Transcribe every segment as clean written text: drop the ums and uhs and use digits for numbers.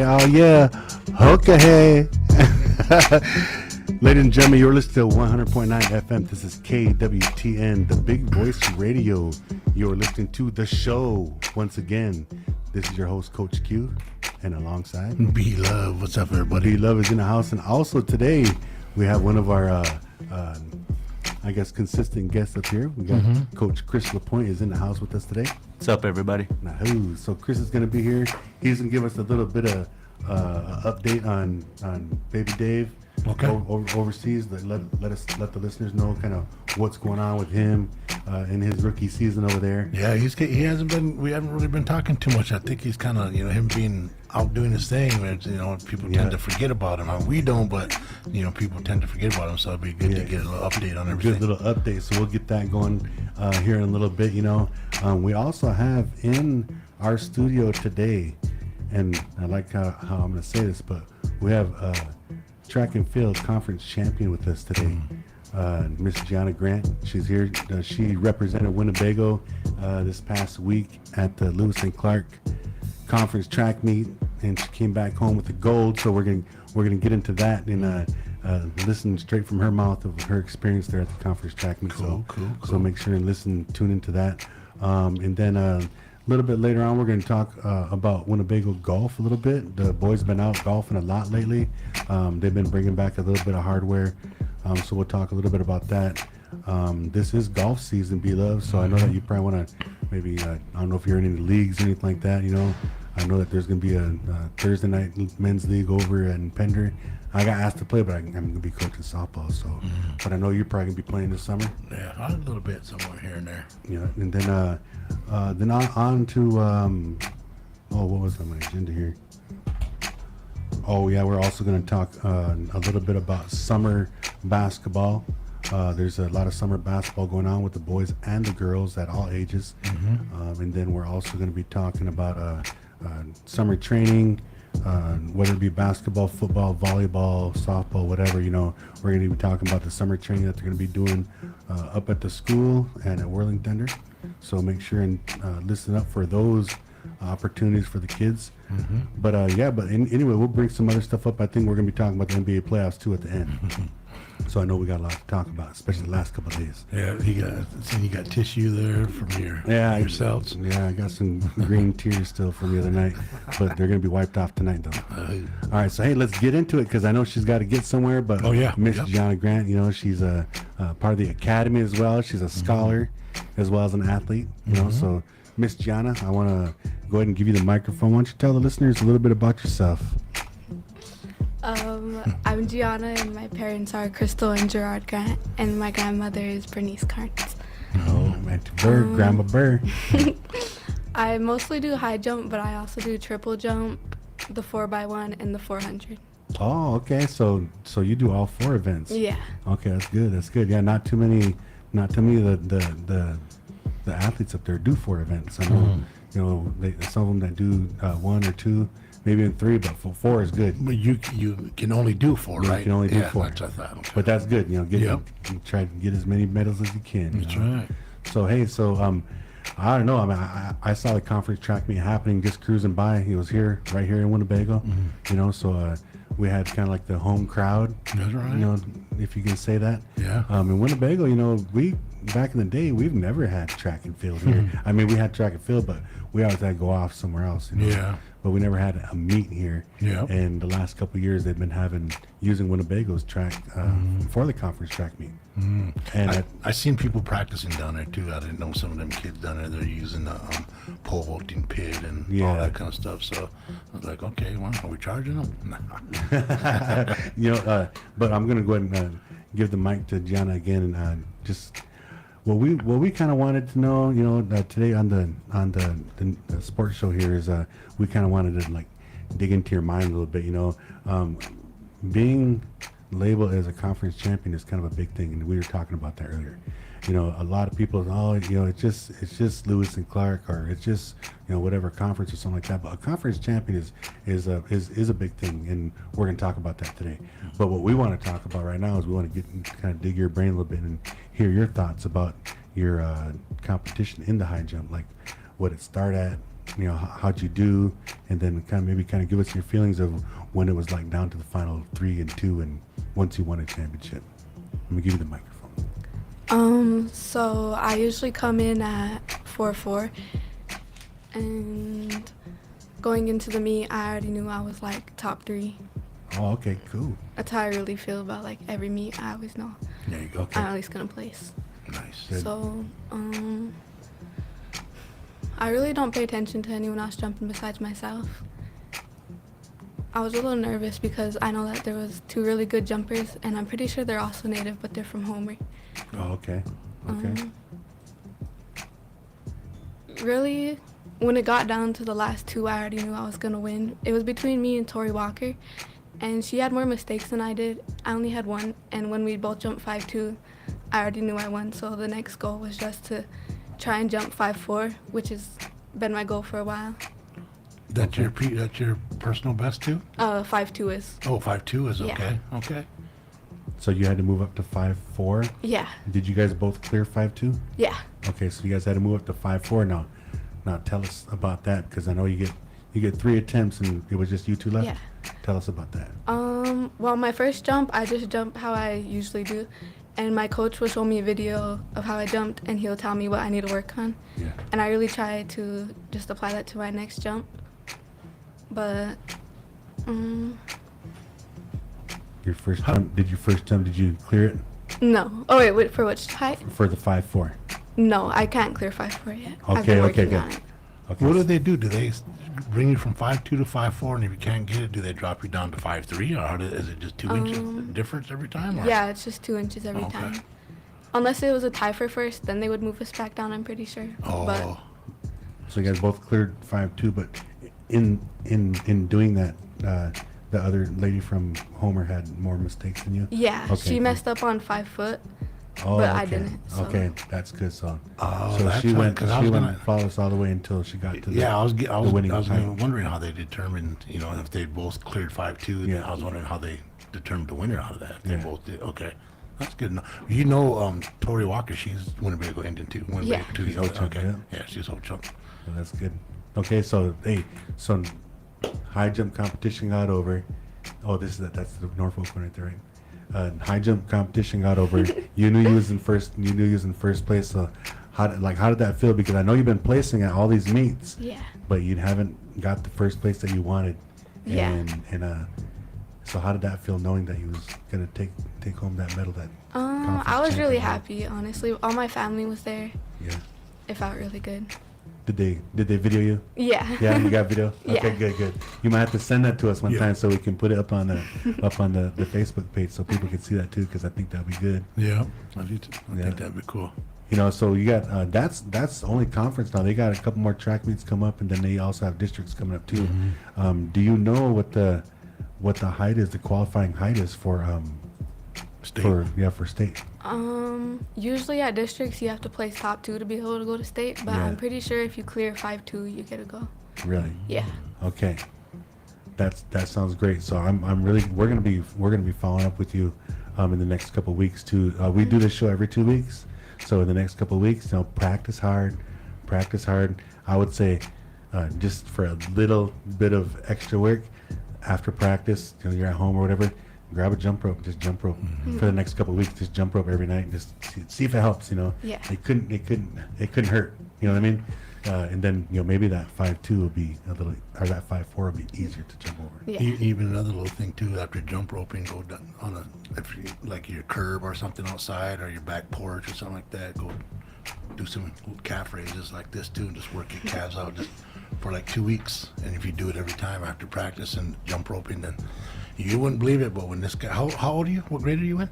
oh yeah. Okay, hey. Ladies and gentlemen, you're listening to 100.9 FM. This is KWTN, the Big Voice Radio. You're listening to the show. Once again, this is your host, Coach Q, and alongside B-Luv. What's up, everybody? B-Luv is in the house, and also today we have one of our, I guess, consistent guests up here. We got Coach Chris LaPointe is in the house with us today. What's up, everybody? Now, so Chris is going to be here. He's going to give us a little bit of update on Baby Dave. Okay. Overseas. Let the listeners know kind of what's going on with him in his rookie season over there. Yeah, he hasn't been. We haven't really been talking too much. I think he's kind of, him being out doing his thing. People tend to forget about him. We don't, but people tend to forget about him. So it'd be good to get a little update on everything. Good little update. So we'll get that going here in a little bit. We also have in our studio today, and I like how I'm going to say this, but we have track and field conference champion with us today, Miss Gianna Grant. She's here. She represented Winnebago this past week at the Lewis and Clark conference track meet, and she came back home with the gold. So we're gonna get into that and listen straight from her mouth of her experience there at the conference track meet. Cool. So make sure and tune into that, and then. A little bit later on, we're going to talk about Winnebago golf a little bit. The boys have been out golfing a lot lately. They've been bringing back a little bit of hardware, so we'll talk a little bit about that. This is golf season, B-Luv, so I know that you probably want to maybe, I don't know if you're in any leagues or anything like that, I know that there's going to be a Thursday night men's league over in Pender. I got asked to play, but I'm going to be coaching softball, so. But I know you're probably going to be playing this summer. Yeah, a little bit somewhere here and there. Yeah, and then on to what was on my agenda here? Oh yeah, we're also going to talk a little bit about summer basketball. There's a lot of summer basketball going on with the boys and the girls at all ages, and then we're also going to be talking about summer training, whether it be basketball, football, volleyball, softball, whatever. We're going to be talking about the summer training that they're going to be doing up at the school and at Whirling Thunder. So make sure and listen up for those opportunities for the kids. But anyway, we'll bring some other stuff up. I think we're going to be talking about the NBA playoffs too at the end. So I know we got a lot to talk about, especially the last couple of days. Yeah, you got tissue there from your cells. Yeah, I got some green tears still from the other night, but they're going to be wiped off tonight though. All right, so hey, let's get into it because I know she's got to get somewhere. But Miss Gianna Grant, she's a part of the academy as well. She's a scholar as well as an athlete. So Miss Gianna, I want to go ahead and give you the microphone. Why don't you tell the listeners a little bit about yourself? I'm Gianna, and my parents are Crystal and Gerard Grant, and my grandmother is Bernice Carnes. Oh, man, Grandma Burr. I mostly do high jump, but I also do triple jump, the 4x1, and the 400. Oh, okay. So you do all four events. Yeah. Okay, that's good. Yeah, not too many of the athletes up there do four events. I know, some of them that do one or two. Maybe in three, but four is good. But you can only do four, right? You can only do four. That's what I thought. Okay. But that's good. Try to get as many medals as you can. That's right. So hey, I don't know. I mean, I saw the conference track meet happening, just cruising by. He was right here in Winnebago. So we had kind of like the home crowd. That's right. If you can say that. Yeah. In Winnebago, we back in the day, we've never had track and field here. I mean, we had track and field, but we always had to go off somewhere else. Yeah. But we never had a meet here. Yeah. And the last couple of years, they've been using Winnebago's track for the conference track meet. And I seen people practicing down there too. I didn't know some of them kids down there. They're using the pole vaulting pit and all that kind of stuff. So I was like, okay, well, are we charging them? But I'm gonna go ahead and give the mic to Gianna again and just. What we kind of wanted to know, today on the sports show here is we kind of wanted to dig into your mind a little bit. Being labeled as a conference champion is kind of a big thing, and we were talking about that earlier. A lot of people, it's just Lewis and Clark, or it's just whatever conference or something like that. But a conference champion is a big thing, and we're going to talk about that today. But what we want to talk about right now is we want to kind of dig your brain a little bit and hear your thoughts about your competition in the high jump, like what it started at, how'd you do, and then maybe give us your feelings of when it was like down to the final 3 and 2, and once you won a championship. Let me give you the microphone. So I usually come in at 4-4, and going into the meet, I already knew I was like top 3. Oh, okay, cool. That's how I really feel about like every meet. I always know There you go. Okay. I'm at least gonna place. Nice. Good. So, I really don't pay attention to anyone else jumping besides myself. I was a little nervous because I know that there was 2 really good jumpers, and I'm pretty sure they're also native, but they're from Homer. Oh, okay. Okay. Really, when it got down to the last 2, I already knew I was gonna win. It was between me and Tori Walker, and she had more mistakes than I did. I only had 1, and when we both jumped 5-2, I already knew I won. So the next goal was just to try and jump 5-4, which has been my goal for a while. That's your personal best too? 5-2 is. Oh, 5.2 is Yeah. okay. Okay. So you had to move up to 5-4. Yeah. Did you guys both clear 5-2? Yeah. Okay, so you guys had to move up to 5-4 now. Now tell us about that, because I know you get 3 attempts and it was just you 2 left. Yeah. Tell us about that. Well, my first jump, I just jumped how I usually do, and my coach will show me a video of how I jumped, and he'll tell me what I need to work on. Yeah. And I really try to just apply that to my next jump. But, Your first jump, did you clear it no. Oh, wait, for which height? for the 5-4? No, I can't clear 5-4 yet. I've Okay, been okay, working good. on it. Okay. What do they do? Do they bring you from 5.2 to 5.4, and if you can't get it, do they drop you down to 5.3, or is it just 2 inches difference every time? Or? Yeah, it's just 2 inches every Okay. time. Unless it was a tie for first, then they would move us back down, I'm pretty sure. Oh, But So you guys both cleared 5-2, but in doing that, the other lady from Homer had more mistakes than you? yeah, Okay, she cool. messed up on 5 foot. Oh, but okay. I didn't, so. Okay, that's good. So, Oh, so that's she right, went. 'cause I She was went gonna- followed us all the way until she got to the. yeah. I was winning height. wondering how they determined, if they both cleared 5.2. Yeah. I was wondering how they determined the winner out of that. They Yeah. both did. Okay, that's good enough. Tori Walker, she's Winnebago Indian too. Winnebago Yeah. too. She's Ho-Chunk, Okay, yeah. yeah, she's Ho-Chunk. So that's good. Okay, so so high jump competition got over. Oh, that's the Norfolk one right there, right? High jump competition got over. You knew you was in first. You knew you was in first place. So how did that feel? Because I know you've been placing at all these meets, Yeah. but you haven't got the first place that you wanted. Yeah. And so how did that feel, knowing that you was gonna take home that medal? I was really happy, honestly. All my family was there. Yeah. It felt really good. Did they video you? Yeah. Yeah, you got video. Yeah. Okay, good. You might have to send that to us one Yeah. time so we can put it up on the Facebook page so people can see that too, because I think that'd be good. Yeah, I do too. I Yeah. think that'd be cool. So you got that's only conference now. They got a couple more track meets come up, and then they also have districts coming up too. Do you know what the height is? The qualifying height is for State. for state. Usually at districts you have to place top 2 to be able to go to state, but Yeah. I'm pretty sure if you clear 5-2, you get to go. Really? Yeah. Okay. That sounds great. So we're gonna be following up with you in the next couple of weeks too. We do this show every 2 weeks. So in the next couple of weeks, practice hard. I would say just for a little bit of extra work after practice, you're at home or whatever, grab a jump rope, just jump rope for the next couple of weeks. Just jump rope every night and just see if it helps. Yeah. It couldn't hurt. You know what I mean? And then maybe that 5-2 will be a little, or that 5-4 will be easier to jump over. Yeah. Even another little thing too, after jump roping, go down on if you, like your curb or something outside, or your back porch or something like that, go do some calf raises like this too, and just work your calves out just for like 2 weeks. And if you do it every time after practice and jump roping, then you wouldn't believe it. But when this guy, how old are you? What grade are you in?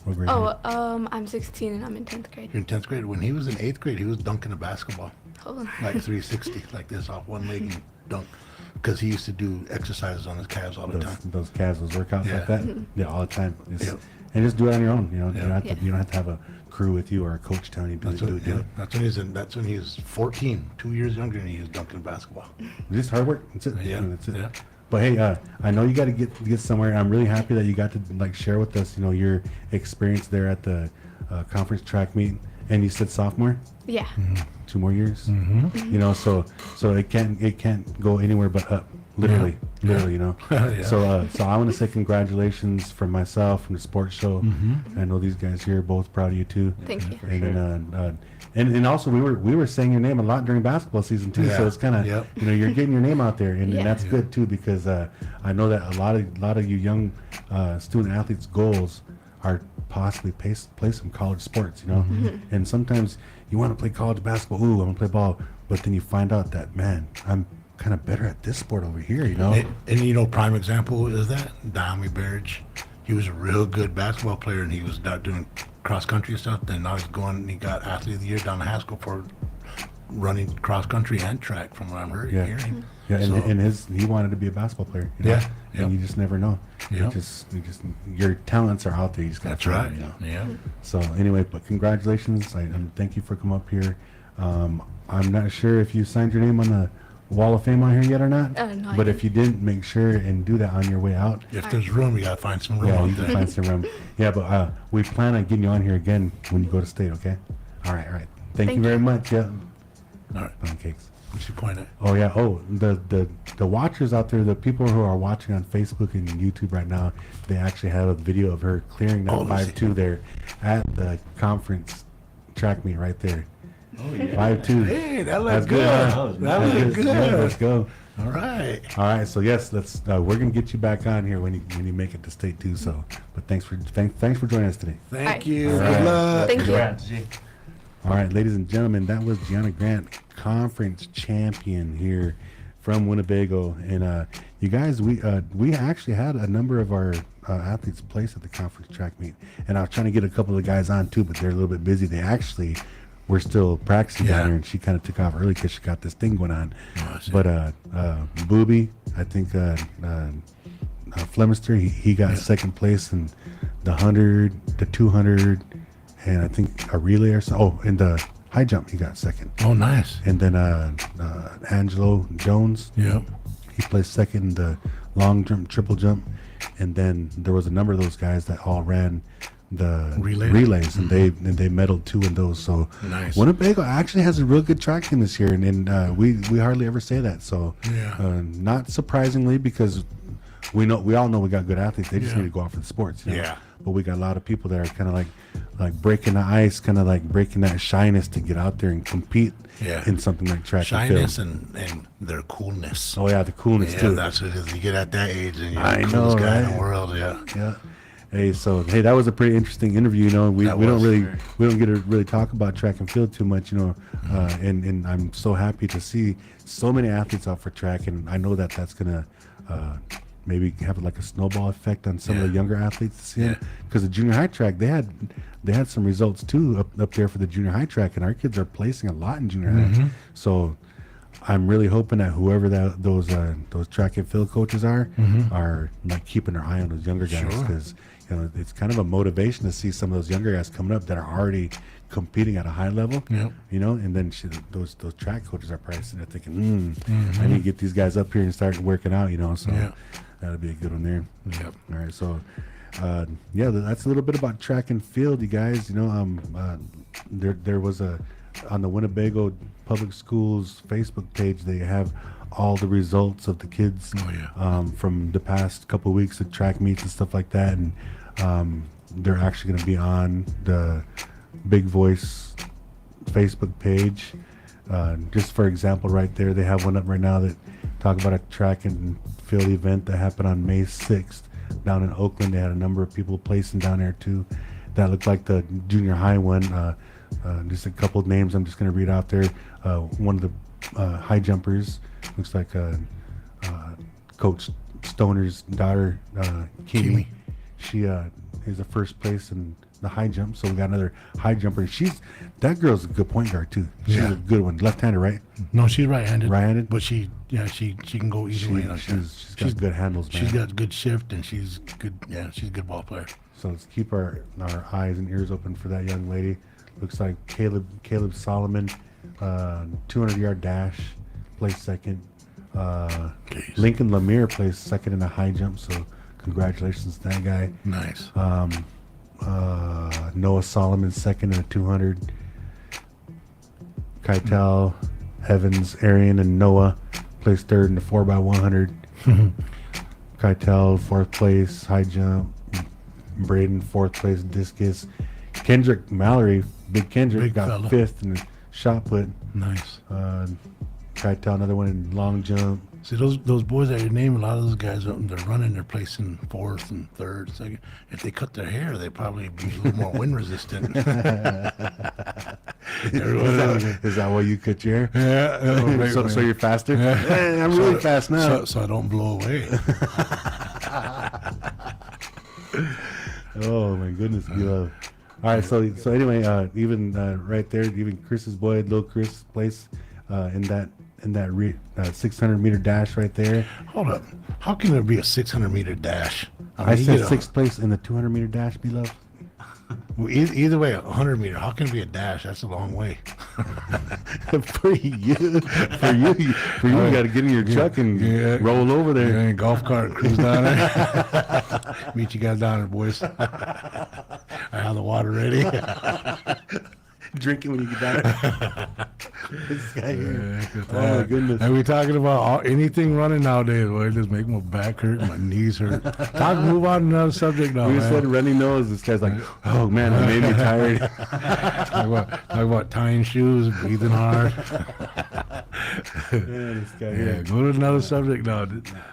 What grade are you? I'm 16 and I'm in 10th grade. You're in 10th grade. When he was in 8th grade, he was dunking a basketball. Oh. Like 360, like this, off one leg and dunk. Because he used to do exercises on his calves all the time. Those calves, those workouts Yeah. like that, yeah, all the time. Yep. And just do it on your own. You Yeah. don't have to have a crew with you or a coach telling you to That's do when, it. Do it. that's when he was 14, 2 years younger, and he was dunking basketball. Just hard work. That's it. Yeah, That's it. yeah. But hey, I know you got to get somewhere. I'm really happy that you got to share with us, your experience there at the conference track meet, And you said sophomore? Yeah. 2 more years? You know, so it can't go anywhere but up. Literally, you know. Yeah. So I want to say congratulations from myself, from the sports show. I know these guys here are both proud of you too. Thank you. And then, and also we were saying your name a lot during basketball season too. So Yeah. it's kind of Yep. you know, you're getting your name out there, and Yeah. that's good too, because I know that a lot of you young student athletes' goals are possibly play some college sports, you know. And sometimes you want to play college basketball. Ooh, I want to play ball, but then you find out that, man, I'm kind of better at this sport over here, you know. And you know, prime example is that Dami Burge. He was a real good basketball player, and he was not doing cross country and stuff. Then now he's going, and he got athlete of the year down in high school for running cross country and track, from what I'm hearing. Yeah, So- and he wanted to be a basketball player. You know? Yeah, and yep. you just never know. Yep. You just your talents are out there. You just gotta That's find right. them, you know? Yeah. So anyway, but congratulations. And thank you for coming up here. I'm not sure if you signed your name on the Wall of Fame on here yet or not. No, I but didn't. if you didn't, make sure and do that on your way out. If there's room, you gotta find some room Yeah, out you can there. find some room. Yeah, but we plan on getting you on here again when you go to state. Okay. All right. Thank you Thank very you. much. Yeah. All right. Pancakes. What's your point at? Oh yeah. Oh, the watchers out there, the people who are watching on Facebook and YouTube right now, they actually have a video of her clearing that Oh, let me 5.2 there at the conference track meet right there. Oh, yeah. 5.2. Hey, that That's looks good. huh? That That's looks good. Yeah, let's go. All right. All right. So yes, let's. We're gonna get you back on here when you make it to state too. So, but thanks for joining us today. Thank Alright. you. All Good right. luck. Thank you. Congrats, G. All right, ladies and gentlemen, that was Gianna Grant, conference champion here from Winnebago. And you guys, we actually had a number of our athletes place at the conference track meet, and I was trying to get a couple of guys on too, but they're a little bit busy. They actually were still practicing down Yeah. here, and she kind of took off early because she got this thing going on. Oh, I see. But Booby, I think Flemister, he got second place in the 100, the 200, and I think a relay or so. Oh, in the high jump, he got second. Oh, nice. And then Angelo Jones, Yep. he placed second in the long jump, triple jump. And then there was a number of those guys that all ran the relays, and they medaled too in those. So Nice. Winnebago actually has a real good track team this year, and we hardly ever say that. So Yeah. not surprisingly, because we all know we got good athletes. They just Yeah. need to go out for the sports. You know? Yeah. But we got a lot of people that are kind of like breaking the ice, kind of like breaking that shyness to get out there and compete Yeah. in something like track Shyness and field. and their coolness. Oh yeah, the coolness Yeah, too. that's what it is. You get at that age and you're I the coolest know, guy in right? the world. Yeah. Yeah. Hey, that was a pretty interesting interview. You know, we That don't was. we don't get to really talk about track and field too much. You know, and I'm so happy to see so many athletes out for track, and I know that that's gonna maybe have like a snowball effect on some of the Yeah. younger athletes to see them. Yeah. Because the junior high track, they had some results too up there for the junior high track, and our kids are placing a lot in junior high. So I'm really hoping that whoever those track and field coaches are like keeping their eye on those younger guys, Sure. because you know it's kind of a motivation to see some of those younger guys coming up that are already competing at a high level. Yep. You know, and then those track coaches are probably sitting there thinking, I need to get these guys up here and start working out. You know, so Yeah. that'll be a good one there. Yep. All right, so yeah, that's a little bit about track and field, you guys. You know, there was on the Winnebago Public Schools Facebook page, they have all the results of the kids Oh, yeah. from the past couple of weeks of track meets and stuff like that, and they're actually going to be on the Big Voice Facebook page. Just for example, right there, they have one up right now that talk about a track and field event that happened on May 6th down in Oakland. They had a number of people placing down there too. That looked like the junior high one. Just a couple of names I'm just going to read out there. One of the high jumpers looks like Coach Stoner's daughter, Kimi. She is the first place in the high jump. So we got another high jumper. That girl's a good point guard too. She's Yeah. a good one. Left-hander, right? No, she's right-handed. Right-handed? But she can go either way. She's got good handles, man. She's got good shift and she's good. Yeah, she's a good ball player. So let's keep our eyes and ears open for that young lady. Looks like Caleb Solomon, 200-yard dash, placed second. Jeez. Lincoln Lemire placed second in the high jump. So congratulations to that guy. Nice. Noah Solomon second in the 200. Keitel, Evans, Arian, and Noah placed third in the 4x100. Keitel, fourth place, high jump. Braden, fourth place, discus. Kendrick Mallory, Big Kendrick, Big got fella. fifth in the shot put. Nice. Keitel, another one in long jump. See those boys that you name, a lot of those guys, they're running, they're placing fourth and third, second. If they cut their hair, they'd probably be a little more wind resistant. Is that why you cut your hair? Yeah. So you're faster? Hey, I'm really fast now. So I don't blow away. Oh my goodness, B-Luv. All right, so anyway, even right there, even Chris's boy, little Chris, placed in that 600 meter dash right there. Hold up. How can there be a 600 meter dash? I you said get a- sixth place in the 200 meter dash, B-Luv. Well, either way, 100 meter. How can it be a dash? That's a long way. For you, you got to get in your truck and roll over there. Yeah, golf cart cruise down there. Meet you guys down there, boys. I have the water ready. Drinking when you get down there. This guy here. Oh my goodness. And we talking about anything running nowadays, boy. Just make my back hurt, my knees hurt. Move on to another subject now, We man. said runny nose. This guy's like, oh man, that made me tired. talk about tying shoes, breathing hard. This guy Yeah, here. go to another subject now.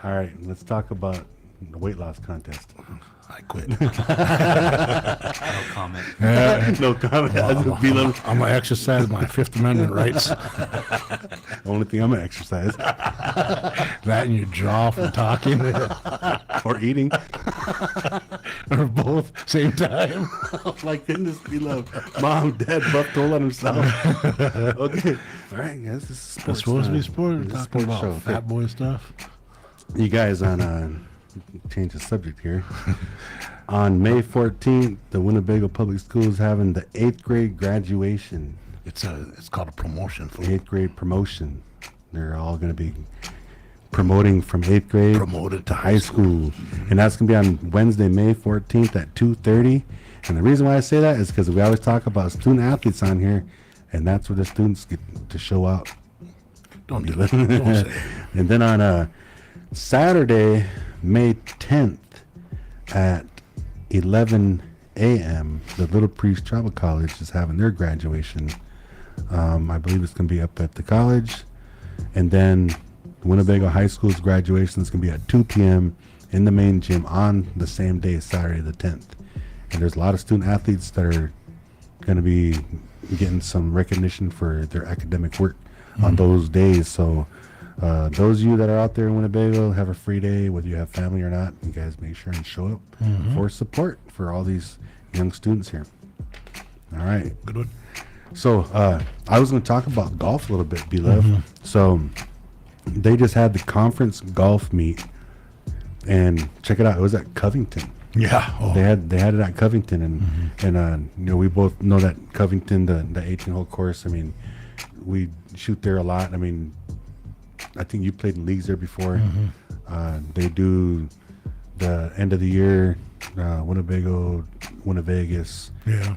All right, let's talk about the weight loss contest. I quit. No comment. No comment. B-Luv. I'm gonna exercise my Fifth Amendment rights. Only thing I'm gonna exercise That and your jaw from talking, or eating. or both same time. Oh my goodness, B-Luv. Mom, Dad, Buff told on himself. Okay, all right, guys. This is sports. It's supposed to be time. sport. We're This is a talking sports about show. fat boy stuff. You guys on change the subject here. On May 14th, the Winnebago Public Schools having the 8th grade graduation, It's called a promotion for 8th grade promotion. They're all going to be promoting from 8th grade promoted to high school, and that's going to be on Wednesday, May 14th at 2:30. And the reason why I say that is because we always talk about student athletes on here, and that's where the students get to show out. Don't do it. Don't say it. And then on Saturday, May 10th at 11 a.m., the Little Priest Tribal College is having their graduation. I believe it's going to be up at the college. And then Winnebago High School's graduation is going to be at 2 p.m. in the main gym on the same day, Saturday the 10th. And there's a lot of student athletes that are going to be getting some recognition for their academic work on those days. So those of you that are out there in Winnebago, have a free day, whether you have family or not, you guys make sure and show up for support for all these young students here. All right. Good one. So I was going to talk about golf a little bit, B-Luv. So they just had the conference golf meet, and check it out. It was at Covington. Yeah. Oh. They had it at Covington, and you know, we both know that Covington, the 18-hole course. I mean, we shoot there a lot. I mean, I think you played in leagues there before. They do the end of the year Winnebago, Winnevegas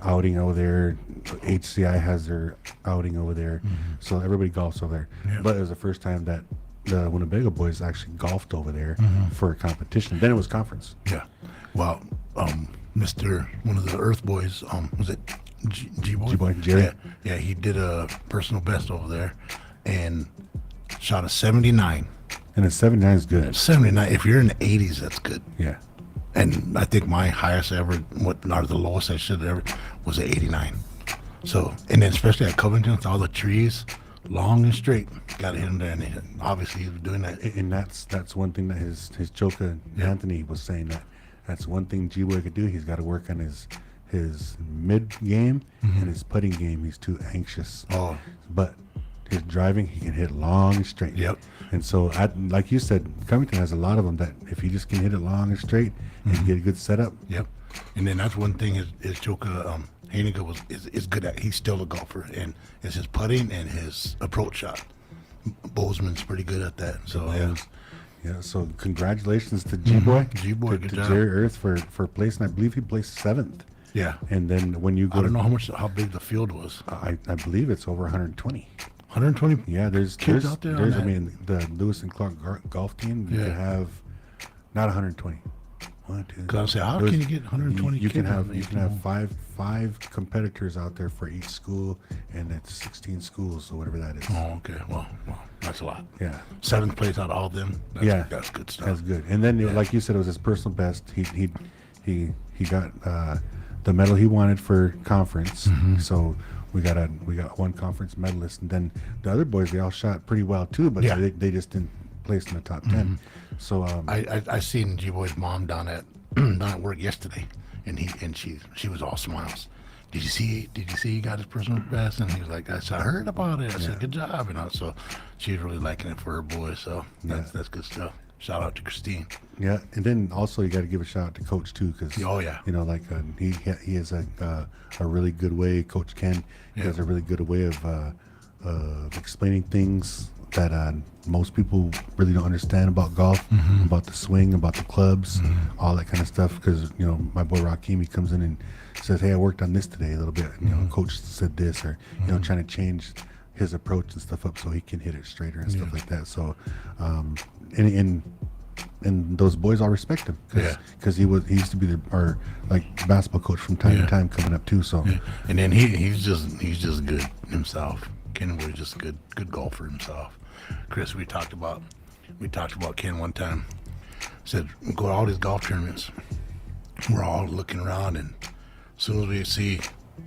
outing over there. HCI has their outing over there, so everybody golfs over there. Yeah. But it was the first time that the Winnebago boys actually golfed over there for a competition. Then it was conference. Yeah. Well, Mr. One of the Earth Boys, was it G-Boy? G-Boy, Jerry. Yeah, he did a personal best over there and shot a 79. And a 79 is good. 79. If you're in the 80s, that's good. Yeah. And I think my highest ever, or the lowest I should have ever, was an 89. So, and then especially at Covington with all the trees, long and straight, got to hit him there. And obviously he was doing that. And that's one thing that his Choka Anthony was saying, that that's one thing G-Boy could do. He's got to work on his mid game and his putting game. He's too anxious. Oh. But his driving, he can hit long and straight. Yep. And so, like you said, Covington has a lot of them that if you just can hit it long and straight and get a good setup. Yep. And then that's one thing his Choka Haniga is good at. He's still a golfer, and it's his putting and his approach shot. Bozeman's pretty good at that. So Yeah, so congratulations to G-Boy. G-Boy, good to job. Jerry Earth for placing. I believe he placed 7th Yeah. And then when you go, I don't know how big the field was. I believe it's over 120. 120. Yeah, there's Kids out there on There's I that? mean, the Lewis and Clark golf team, you Yeah. can have not 120. One, two. Because I was saying, how There's- can you get 120 You can kids? have five competitors out there for each school, and it's 16 schools, so whatever that is. Oh, okay. Well, that's a lot. Yeah. 7th place out of all of them. That's good stuff. That's good. And then, like you said, it was his personal best. He got the medal he wanted for conference. Mm-hmm. So we got one conference medalist, and then the other boys, they all shot pretty well too, but Yeah. Mm-hmm. they just didn't place in the top 10. So I seen G Boy's mom down at down at work yesterday, and she was all smiles. Did you see he got his personal best? And he was like, I heard about it. I said, good job, So she's really liking it for her boy. So that's good stuff. Shout out to Christine. yeah, and then also you got to give a shout out to Coach too, because Oh, yeah. he has a really good way. Coach Ken, he has a really good way of explaining things that most people really don't understand about golf, about the swing, about the clubs, all that kind of stuff. Because my boy Rakim, he comes in and says, "Hey, I worked on this today a little bit. Coach said this," or trying to change his approach and stuff up so he can hit it straighter and stuff like that. So, and those boys all respect him because he used to be our basketball coach from time to time coming up too. So, And then he's just good himself. Ken was just a good golfer himself. Chris, we talked about Ken one time. Said we go to all these golf tournaments. We're all looking around, and as soon as we see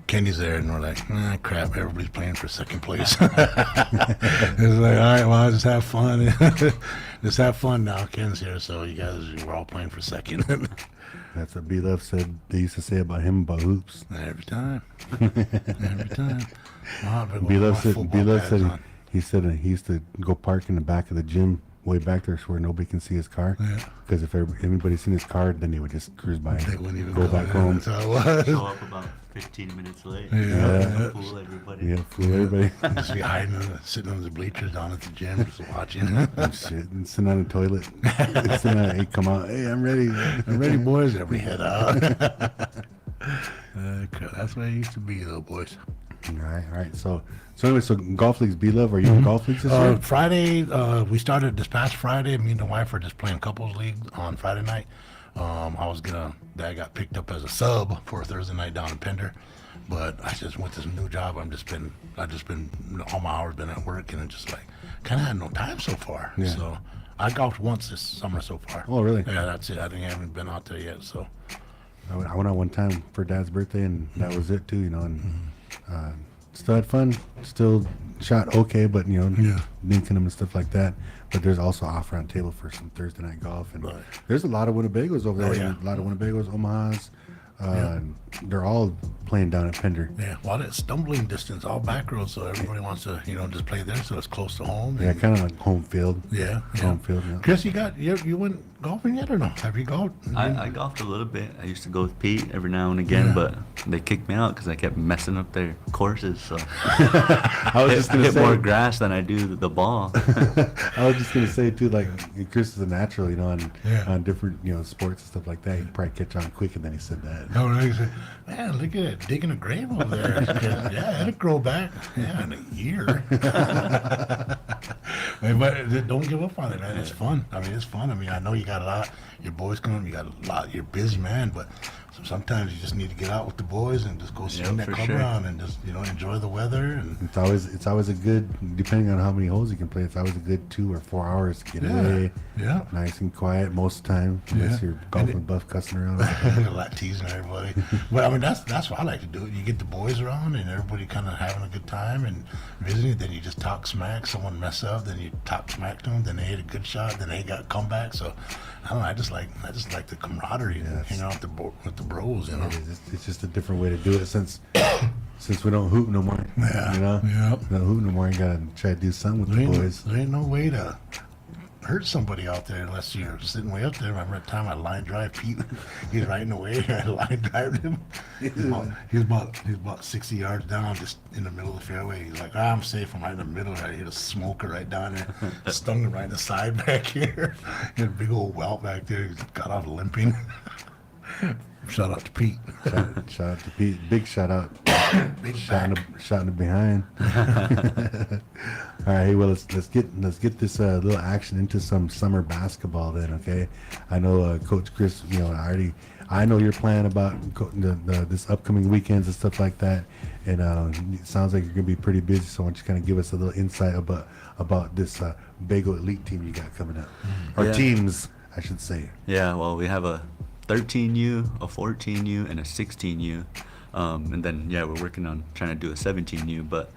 Kenny's there, and we're like, crap, everybody's playing for second place. It's like, all right, well, just have fun. Just have fun now. Ken's here, so you guys, we're all playing for second. that's what B-Luv said. They used to say about him about hoops. Every time. Every time. B-Luv said he said he used to go park in the back of the gym way back there where nobody can see his car. Because if anybody seen his car, then he would just cruise by They and wouldn't even go back home. That's how it was. Show up about 15 minutes late. Yeah. Fool everybody. Yeah, fool everybody. Just be hiding, sitting on the bleachers down at the gym, just watching. And shit, and sitting on the toilet. Sitting on, hey, come on. Hey, I'm ready. I'm ready, boys. Every head out. That's what it used to be, though, boys. All right. So anyway, so golf leagues, B-Love, are you in golf leagues this year? Friday, we started this past Friday. Me and the wife were just playing couples league on Friday night. Dad got picked up as a sub for a Thursday night down in Pender, but I just went to some new job. I've just been all my hours been at work, and it just kind of had no time so far. Yeah. So I golfed once this summer so far. Oh, really? Yeah, that's it. I haven't been out there yet. So I went out one time for Dad's birthday, and that was it too, and still had fun, still shot okay, but linking them and stuff like that. But there's also off round table for some Thursday night golf, and there's a lot of Winnebagos over there. Oh, yeah. A lot of Winnebagos, Omahas. They're all playing down at Pender. yeah, well, that's stumbling distance, all back roads, so everybody wants to just play there, so it's close to home. Yeah, kind of like home field. Yeah. Home field. Yeah. Chris, you went golfing yet or no? Have you golfed? I golfed a little bit. I used to go with Pete every now and again, but they kicked me out because I kept messing up their courses. So I was just I gonna hit more say. grass than I do the ball. I was just gonna say too, like Chris is a natural, on different sports and stuff like that. He'd probably catch on quick, and then he said that. Oh, right. Man, look at it, digging a grave over there. Yeah, it'll grow back. Yeah, in a year. But don't give up on it, man. It's fun. It's fun. I know you got a lot. Your boys coming. You got a lot. You're busy, man. But sometimes you just need to get out with the boys and just go swing that for club sure. around and just enjoy the weather. And It's always a good, depending on how many holes you can play. It's always a good 2 or 4 hours to get away. Yeah. Nice and quiet most of the time, unless you're golfing buff cussing around. a lot teasing everybody. But that's what I like to do. You get the boys around and everybody kind of having a good time and visiting. Then you just talk smack. Someone mess up, then you talk smack to them. Then they hit a good shot. Then they got comeback. So I don't know. I just like the camaraderie and hang out with the bros. It's just a different way to do it since we don't hoop no more. Yeah. Don't hoop no more. You gotta try to do something with the boys. There ain't no way to hurt somebody out there unless you're sitting way up there. Remember that time I line drive Pete? He's right in the way. I line drived him. He's about 60 yards down, just in the middle of the fairway. He's like, I'm safe. I'm right in the middle. I hit a smoker right down there. Stung him right in the side back here. He had a big old welt back there. He got off limping. Shout out to Pete. Shout out to Pete. Big shout out. Big Shot in, back. shot in the behind. All right, hey, well let's get this little action into some summer basketball then, okay? I know Coach Chris, you know, I know your plan about this upcoming weekends and stuff like that, and it sounds like you're gonna be pretty busy. So why don't you kind of give us a little insight about this Bago Elite team you got coming up, or Yeah. teams, I should say. Yeah, well, we have a 13U, a 14U, and a 16U. And then, yeah, we're working on trying to do a 17U. But,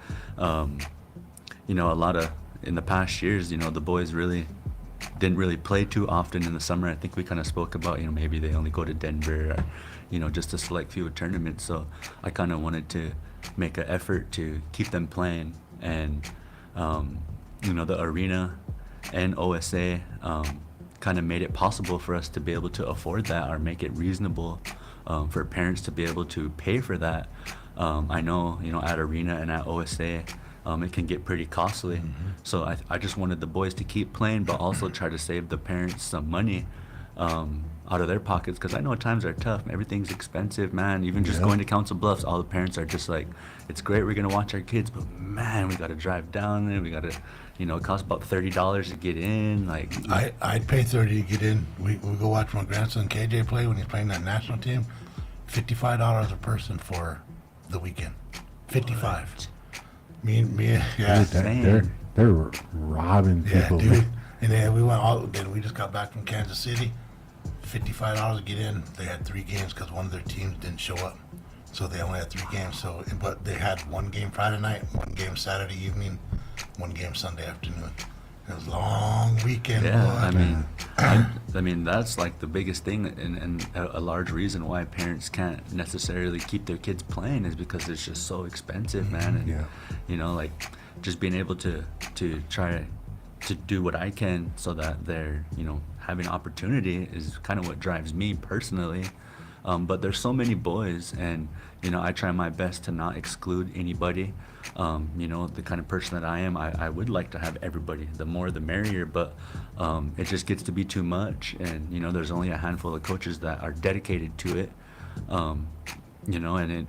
you know, in the past years, you know, the boys didn't really play too often in the summer. I think we kind of spoke about, you know, maybe they only go to Denver or, you know, just a select few tournaments. So I kind of wanted to make an effort to keep them playing. And, you know, the arena and OSA kind of made it possible for us to be able to afford that or make it reasonable for parents to be able to pay for that. I know, you know, at arena and at OSA, it can get pretty costly. So I just wanted the boys to keep playing, but also try to save the parents some money out of their pockets, because I know times are tough. Everything's expensive, man. Even just going to Council Bluffs, all the parents are just like, it's great, we're gonna watch our kids, but man, we gotta drive down there. We gotta, you know, it costs about $30 to get in. Like, I'd pay 30 to get in. We go watch my grandson KJ play when he's playing that national team. $55 a person for the weekend. 55. Me, yeah. Dude, they're robbing Yeah, people. dude. And then we just got back from Kansas City. $55 to get in. They had 3 games because one of their teams didn't show up. So they only had 3 games. So, but they had 1 game Friday night, 1 game Saturday evening, 1 game Sunday afternoon. It was a long weekend. yeah, boy. I mean that's like the biggest thing, and a large reason why parents can't necessarily keep their kids playing is because it's just so expensive, man. And Yeah. you know, like just being able to try to do what I can so that they're, you know, having opportunity is kind of what drives me personally. But there's so many boys, and you know, I try my best to not exclude anybody. You know, the kind of person that I am, I would like to have everybody. The more the merrier, but it just gets to be too much. And you know, there's only a handful of coaches that are dedicated to it. You know, and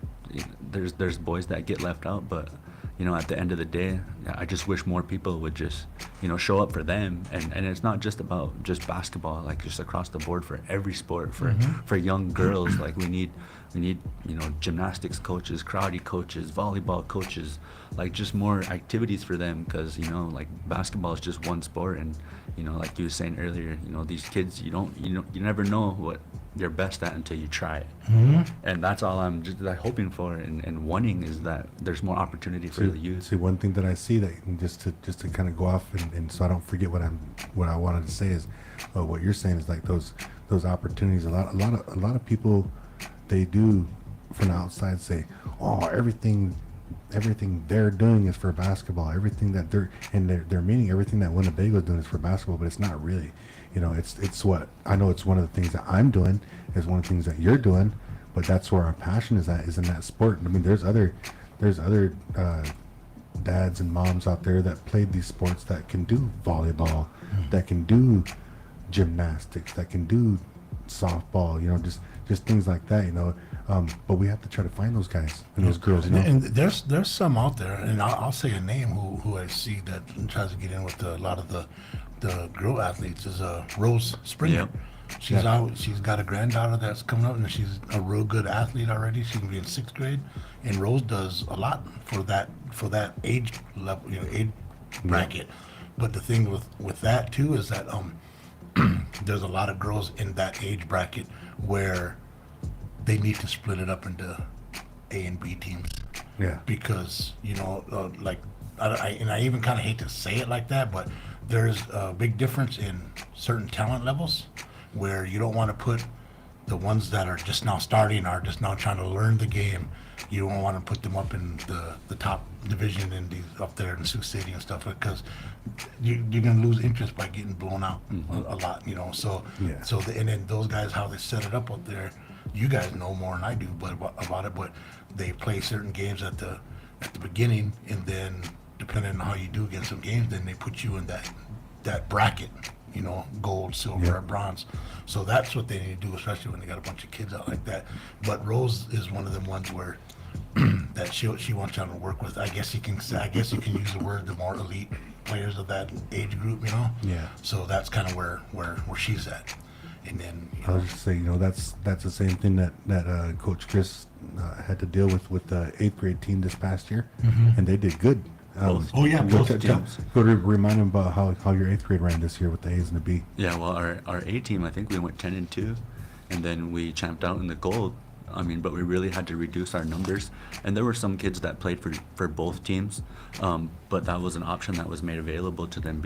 there's boys that get left out, but you know, at the end of the day, I just wish more people would just, you know, show up for them. And it's not just about just basketball, like just across the board for every sport, for young girls. Like we need, you know, gymnastics coaches, karate coaches, volleyball coaches, like just more activities for them. Cause you know, like basketball is just one sport. And, you know, like you were saying earlier, you know, these kids, you never know what you're best at until you try it. And that's all I'm just like hoping for and wanting, is that there's more opportunity for the youth. See, one thing that I see that just to kind of go off and so I don't forget what I wanted to say is, what you're saying is like those opportunities. A lot of people, they do from the outside say, oh, everything they're doing is for basketball. Everything that they're meaning everything that Winnebago is doing is for basketball, but it's not really. You know, it's what I know. It's one of the things that I'm doing. Is one of the things that you're doing. But that's where our passion is at, is in that sport. I mean, there's other dads and moms out there that played these sports that can do volleyball, that can do gymnastics, that can do softball. You know, just things like that. You know, but we have to try to find those guys and those girls. You know, And there's some out there, and I'll say a name who I see that tries to get in with a lot of the girl athletes is Rose Springer. Yep. She's got a granddaughter that's coming up, and she's a real good athlete already. She's gonna be in 6th grade, and Rose does a lot for that age level, you know, age bracket. But the thing with that too is that there's a lot of girls in that age bracket where they need to split it up into A and B teams. Yeah. Because, you know, like, I even kind of hate to say it like that, but there's a big difference in certain talent levels where you don't want to put the ones that are just now starting, are just now trying to learn the game. You don't want to put them up in the top division up there in Sioux City and stuff, because you're going to lose interest by getting blown out a lot, you know. So, Yeah. and then those guys, how they set it up there, you guys know more than I do about it, but they play certain games at the beginning, and then depending on how you do against some games, then they put you in that bracket, gold, silver, Yeah. or bronze. So that's what they need to do, especially when they got a bunch of kids out like that. But Rose is one of them ones where that she wants y'all to work with. I guess you can use the word the more elite players of that age group, Yeah. So that's kind of where she's at. And then I was just saying, that's the same thing that Coach Chris had to deal with the 8th grade team this past year, and they did good. Both- Oh, yeah, both both teams. Go to remind them about how your 8th grade ran this year with the A's and the B. Yeah, well, our A team, I think we went 10-2, and then we champed out in the gold. I mean, but we really had to reduce our numbers, and there were some kids that played for both teams, but that was an option that was made available to them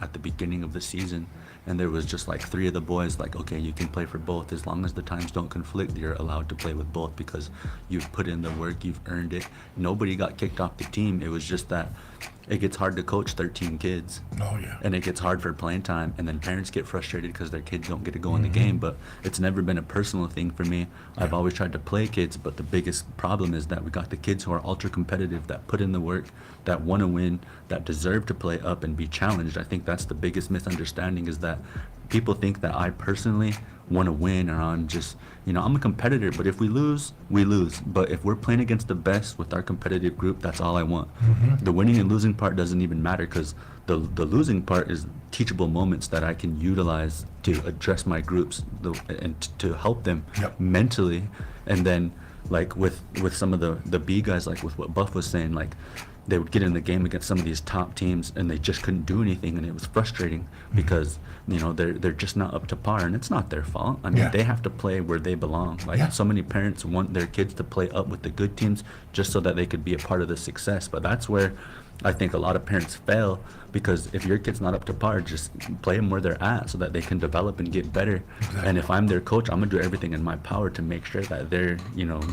at the beginning of the season, and there was just like 3 of the boys like, okay, you can play for both as long as the times don't conflict. You're allowed to play with both because you've put in the work, you've earned it. Nobody got kicked off the team. It was just that it gets hard to coach 13 kids. Oh, yeah. And it gets hard for playing time, and then parents get frustrated because their kids don't get to go in the game. But it's never been a personal thing for me. I've always tried to play kids, but the biggest problem is that we got the kids who are ultra competitive, that put in the work, that want to win, that deserve to play up and be challenged. I think that's the biggest misunderstanding, is that people think that I personally want to win, or I'm just, I'm a competitor, but if we lose, we lose. But if we're playing against the best with our competitive group, that's all I want. The winning and losing part doesn't even matter, because the losing part is teachable moments that I can utilize to address my groups and to help them Yep. mentally. And then like with some of the B guys, like with what Buff was saying, like they would get in the game against some of these top teams and they just couldn't do anything, and it was frustrating because they're just not up to par, and it's not their fault. I mean, Yeah. they have to play where they belong. Like Yeah. so many parents want their kids to play up with the good teams just so that they could be a part of the success, but that's where I think a lot of parents fail, because if your kid's not up to par, just play them where they're at so that they can develop and get better. And if I'm their coach, I'm gonna do everything in my power to make sure that they're,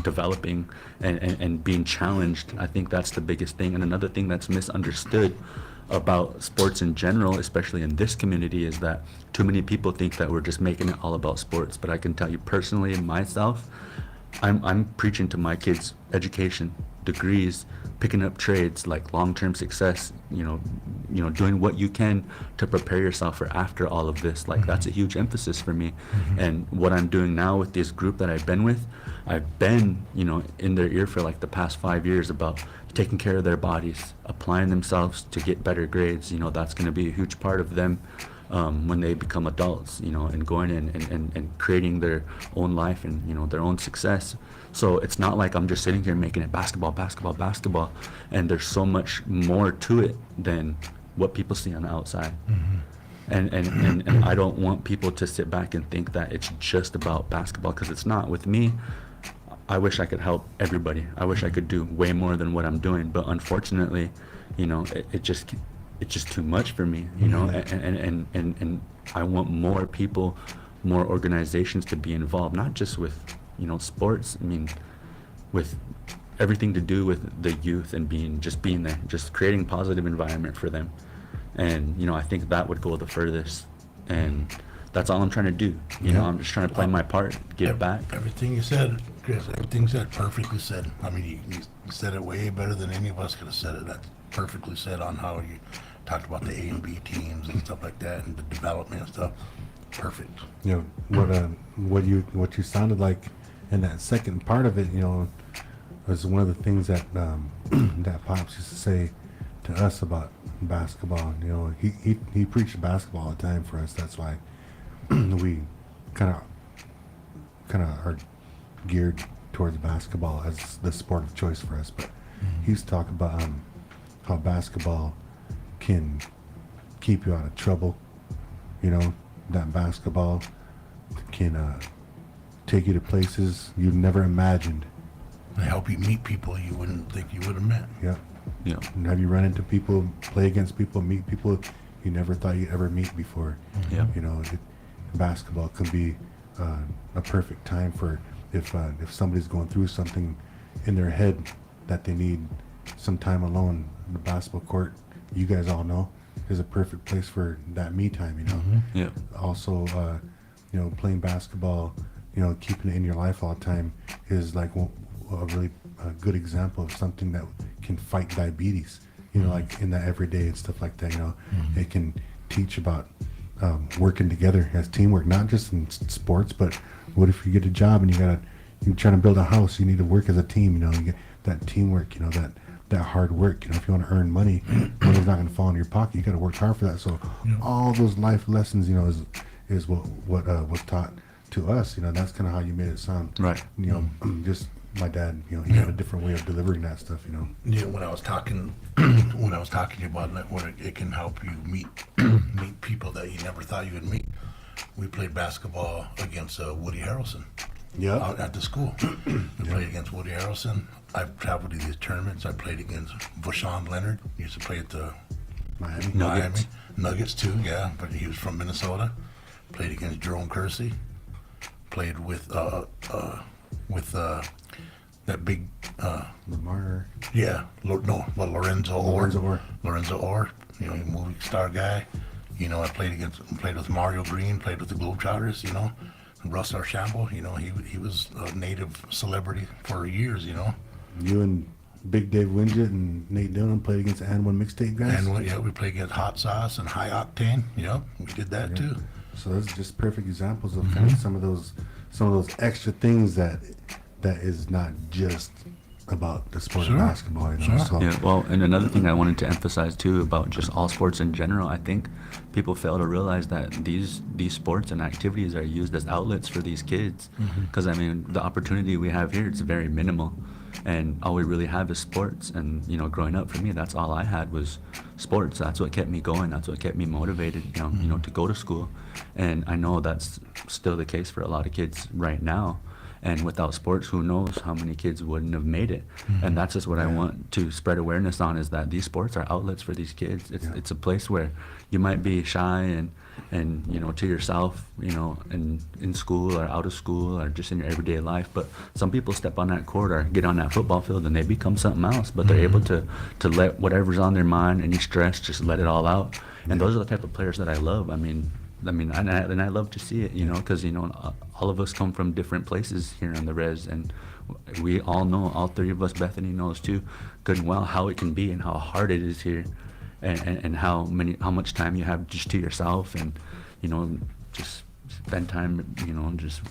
developing and being challenged. I think that's the biggest thing. And another thing that's misunderstood about sports in general, especially in this community, is that too many people think that we're just making it all about sports. But I can tell you personally, myself, I'm preaching to my kids education, degrees, picking up trades, like long-term success, doing what you can to prepare yourself for after all of this. Like that's a huge emphasis for me. And what I'm doing now with this group that I've been with, I've been, in their ear for like the past 5 years about taking care of their bodies, applying themselves to get better grades. That's going to be a huge part of them when they become adults, and going in and creating their own life and, their own success. So it's not like I'm just sitting here making it basketball, and there's so much more to it than what people see on the outside. And I don't want people to sit back and think that it's just about basketball, because it's not. With me, I wish I could help everybody. I wish I could do way more than what I'm doing, but unfortunately, it's just too much for me, and I want more people, more organizations to be involved, not just with, sports. I mean, with everything to do with the youth and being there, just creating positive environment for them. And, I think that would go the furthest. And that's all I'm trying to do. I'm just trying to play my part, give back. Everything you said, Chris, everything you said, perfectly said. I mean, you said it way better than any of us could have said it. That's perfectly said on how you talked about the A and B teams and stuff like that, and the development and stuff. Perfect. What you sounded like in that second part of it, was one of the things that that Pops used to say to us about basketball. He preached basketball all the time for us. That's why we kind of are geared towards basketball as the sport of choice for us. But he used to talk about how basketball can keep you out of trouble. That basketball can take you to places you never imagined. And help you meet people you wouldn't think you would have met. Yeah. Yeah. And have you run into people, play against people, meet people you never thought you'd ever meet before? Yeah. Basketball can be a perfect time for if somebody's going through something in their head that they need some time alone. The basketball court, you guys all know, is a perfect place for that me time. Yeah. Also, playing basketball, keeping it in your life all the time is like a really good example of something that can fight diabetes. Like in that everyday and stuff like that. It can teach about working together as teamwork, not just in sports, but what if you get a job and you're trying to build a house, you need to work as a team, you know, you get that teamwork, you know, that hard work, you know, if you want to earn money, money's not going to fall in your pocket, you got to work hard for that. So all those life lessons, you know, is what was taught to us, you know. That's kind of how you made it sound, Right. you know. Just my dad, you know, he had a different way of delivering that stuff, you know. Yeah, when I was talking to you about that, where it can help you meet meet people that you never thought you would meet. We played basketball against Woody Harrelson out at the school. We played against Woody Harrelson. I've traveled to these tournaments. I played against Vashawn Leonard. He used to play at the Nuggets. Nuggets too, yeah, but he was from Minnesota. Played against Jerome Kersey. Played with that big Lamar. Lorenzo Orr. Lorenzo Orr. Orr, you know, movie star guy. You know, I played with Mario Green, played with the Globetrotters, you know. Russ Archambault, you know, he was a native celebrity for years, you know. You and Big Dave Winget and Nate Dillon played against the And One Mixtape guys. And we played against Hot Sauce and High Octane. Yeah, we did that too. So those are just perfect examples of kind of some of those extra things that is not just about the sport of basketball, you know. So Yeah, well, and another thing I wanted to emphasize too about just all sports in general, I think people fail to realize that these sports and activities are used as outlets for these kids. Because I mean, the opportunity we have here, it's very minimal, and all we really have is sports. And you know, growing up for me, that's all I had was sports. That's what kept me going. That's what kept me motivated, you know, to go to school. And I know that's still the case for a lot of kids right now. And without sports, who knows how many kids wouldn't have made it. And that's just what I want to spread awareness on, is that these sports are outlets for these kids. It's a place where you might be shy and you know, to yourself, you know, in school or out of school or just in your everyday life. But some people step on that court or get on that football field and they become something else. But they're able to let whatever's on their mind, any stress, just let it all out. And those are the type of players that I love. I mean, and I love to see it, you know, because, you know, all of us come from different places here on the res, and we all know, all three of us, Bethany knows too, good and well, how it can be and how hard it is here, and how much time you have just to yourself, and, you know, just spend time, you know, just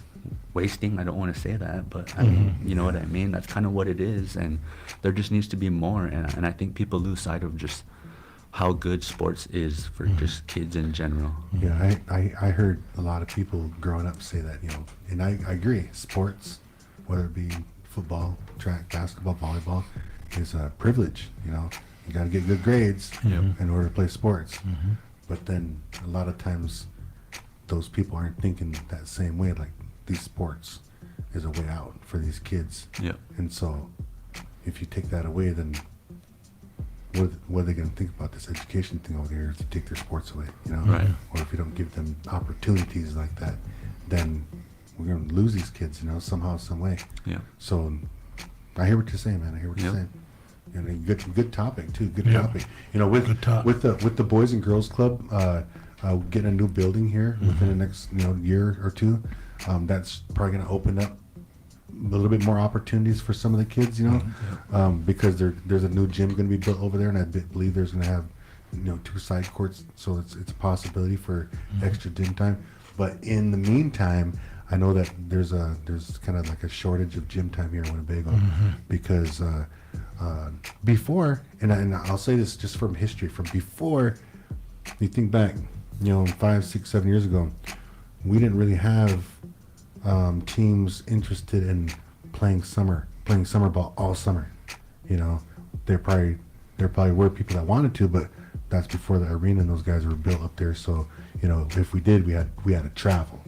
wasting. I don't want to say that, but I mean, you know what I mean? That's kind of what it is, and there just needs to be more, and I think people lose sight of just how good sports is for just kids in general. yeah, I heard a lot of people growing up say that, you know, and I agree. Sports, whether it be football, track, basketball, volleyball, is a privilege. You know, you got to get good grades in order to play sports. But then a lot of times, those people aren't thinking that same way. Like, these sports is a way out for these kids. Yep. And so, if you take that away, then what are they going to think about this education thing over here if you take their sports away, you know? Right. Or if you don't give them opportunities like that, then we're going to lose these kids, you know, somehow, some way. Yeah. So I hear what you're saying, man. I hear what you're saying. You know, good topic too. Good topic. You know, with the Boys and Girls Club getting a new building here within the next year or two, that's probably going to open up a little bit more opportunities for some of the kids, you know, because there's a new gym going to be built over there, and I believe there's going to have 2 side courts, so it's a possibility for extra gym time. But in the meantime, I know that there's kind of like a shortage of gym time here in Winnebago, because before, and I'll say this just from history, from before, you think back, 5, 6, 7 years ago, we didn't really have teams interested in playing summer ball all summer. There probably were people that wanted to, but that's before the arena and those guys were built up there. So if we did, we had to travel.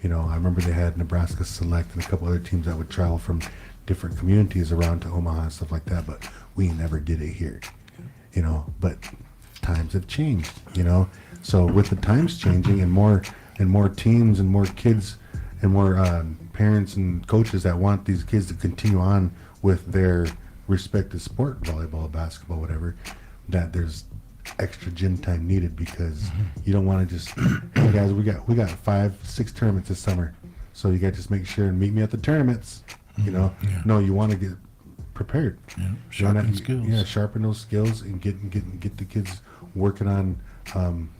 I remember they had Nebraska Select and a couple other teams that would travel from different communities around to Omaha and stuff like that, but we never did it here. But times have changed. So with the times changing and more teams and more kids and more parents and coaches that want these kids to continue on with their respective sport, volleyball, basketball, whatever, that there's extra gym time needed, because you don't want to just, hey guys, we got 5, 6 tournaments this summer, so you got to just make sure and meet me at the tournaments. No, you want to get prepared. Sharpen skills. Yeah, sharpen those skills and get the kids working on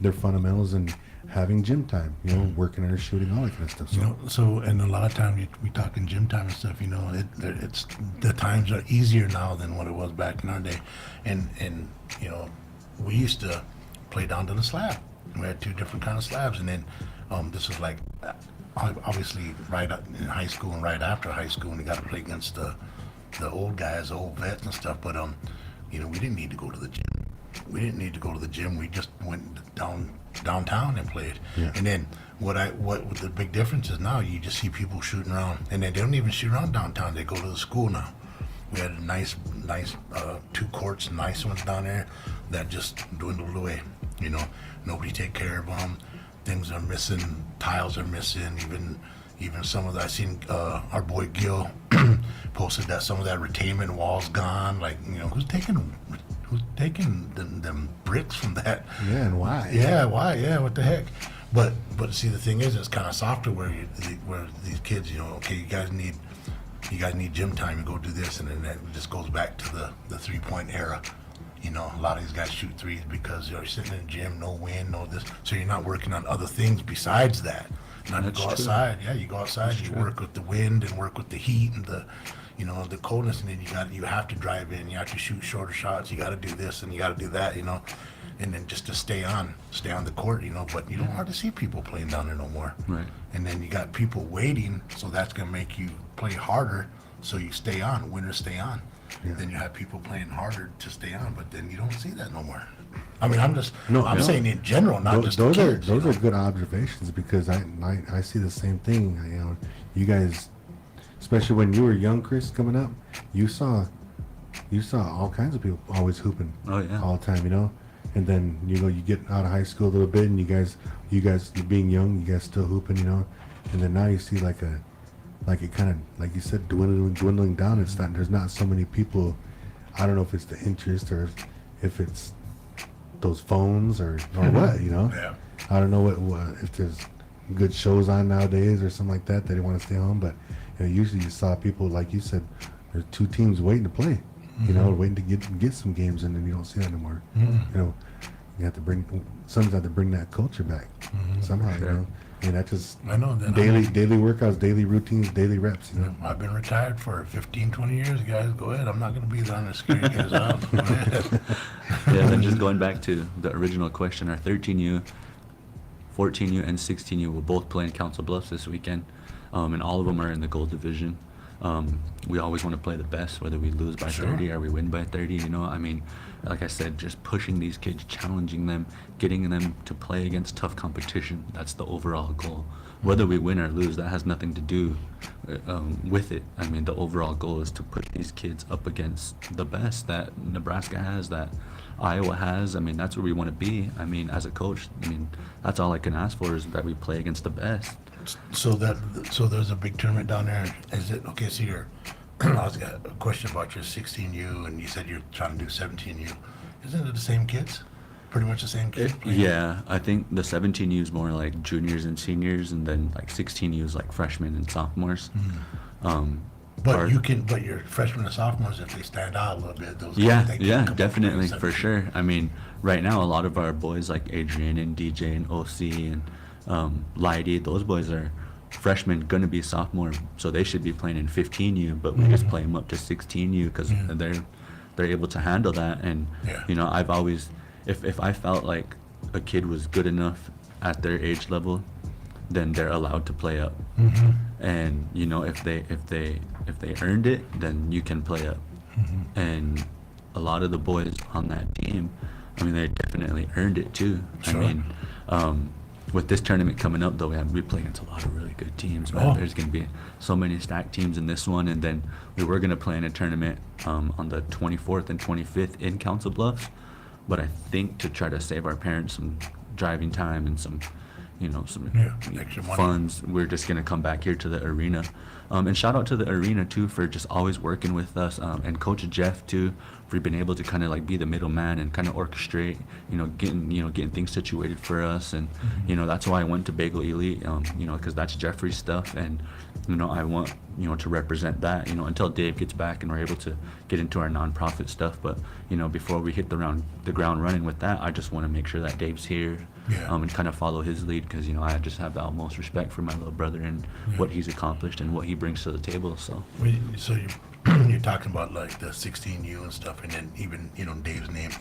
their fundamentals and having gym time, you know, working on their shooting, all that kind of stuff. So You know, so and a lot of times we talk in gym time and stuff. You know, it's the times are easier now than what it was back in our day, and you know, we used to play down to the slab. We had two different kind of slabs, and then this was like obviously right in high school and right after high school, and we got to play against the old guys, the old vets and stuff. But you know, we didn't need to go to the gym. We didn't need to go to the gym. We just went downtown and played. Yeah. And then what the big difference is now, you just see people shooting around, and they don't even shoot around downtown. They go to the school now. We had a nice 2 courts, nice ones down there that just dwindled away. You know, nobody take care of them. Things are missing. Tiles are missing. Even some of the, I seen our boy Gil posted that some of that retainment wall's gone. Like, you know, who's taking them bricks from that? yeah, and why? Yeah, why? Yeah, what the heck? But see, the thing is, it's kind of softer where these kids, you know, okay, you guys need gym time, and go do this, and then that just goes back to the 3-point era. You know, a lot of these guys shoot threes because you're sitting in the gym, no wind, no this, so you're not working on other things besides that. Not to That's go true. outside. Yeah, you go outside, That's you true. work with the wind and work with the heat and the, you know, the coldness, and then you have to drive in, you have to shoot shorter shots, you got to do this and you got to do that, you know, and then just to stay on the court, you know. But you don't hardly see people playing down there no more. Right. And then you got people waiting, so that's gonna make you play harder, so you stay on. Winners stay on. Yeah. Then you have people playing harder to stay on, but then you don't see that no more. I mean, I'm No. saying in general, not just the those kids. are you know? good observations, because I see the same thing. You know, you guys, especially when you were young, Chris, coming up, you saw all kinds of people always hooping Oh, yeah. all the time, you know. And then you get out of high school a little bit, and you guys being young, you guys still hooping, you know. And then now you see like it kind of, like you said, dwindling down. It's not, there's not so many people. I don't know if it's the interest or if it's those phones or what, you know. Yeah. I don't know what if there's good shows on nowadays or something like that. They didn't want to stay home, but you know, usually you saw people, like you said, there's 2 teams waiting to play, you know, waiting to get some games in, and you don't see that anymore. You know, you have to sometimes have to bring that culture back somehow, you Sure. know. And that just I know that. daily workouts, daily routines, daily reps, you know. I've been retired for 15, 20 years, guys. Go ahead. I'm not going to be there to scare you guys out. Go ahead. Yeah, and just going back to the original question, our 13U, 14U, and 16U will both play in Council Bluffs this weekend, and all of them are in the gold division. We always want to play the best, whether we lose by Sure. 30 or we win by 30, you know. I mean, like I said, just pushing these kids, challenging them, getting them to play against tough competition. That's the overall goal. Whether we win or lose, that has nothing to do with it. I mean, the overall goal is to push these kids up against the best that Nebraska has, that Iowa has. I mean, that's where we want to be. I mean, as a coach, I mean, that's all I can ask for, is that we play against the best. So there's a big tournament down there. Is it okay? So I was got a question about your 16U, and you said you're trying to do 17U. Isn't it the same kids? Pretty much the same kids. playing? Yeah, I think the 17U is more like juniors and seniors, and then like 16U is like freshmen and sophomores. But your freshmen and sophomores, if they stand out a little bit, those Yeah, guys, they can yeah, come up definitely, and for sure. I mean, right now, a lot of our boys like Adrian and DJ and OC and Leidy, those boys are freshmen, gonna be sophomore, so they should be playing in 15U, but we just play them up to 16U because they're able to handle that. And Yeah. you know, I've always, if I felt like a kid was good enough at their age level, then they're allowed to play up. And you know, if they earned it, then you can play up. And a lot of the boys on that team, I mean, they definitely earned it too. Sure. I mean, with this tournament coming up, though, we play against a lot of really good teams, man. Oh. There's going to be so many stacked teams in this one, and then we were going to play in a tournament on the 24th and 25th in Council Bluffs, but I think to try to save our parents some driving time and some, some extra money. funds, we're just gonna come back here to the arena. And shout out to the arena too for just always working with us, and Coach Jeff too for being able to kind of like be the middleman and kind of orchestrate, getting things situated for us. And that's why I went to Bagel Elite, because that's Jeffrey's stuff, and I want to represent that until Dave gets back and we're able to get into our nonprofit stuff. But before we hit the ground running with that, I just want to make sure that Dave's here. Yeah. And kind of follow his lead, because I just have the utmost respect for my little brother and what he's accomplished and what he brings to the table. So So you're talking about like the 16U and stuff, and then even Dave's name.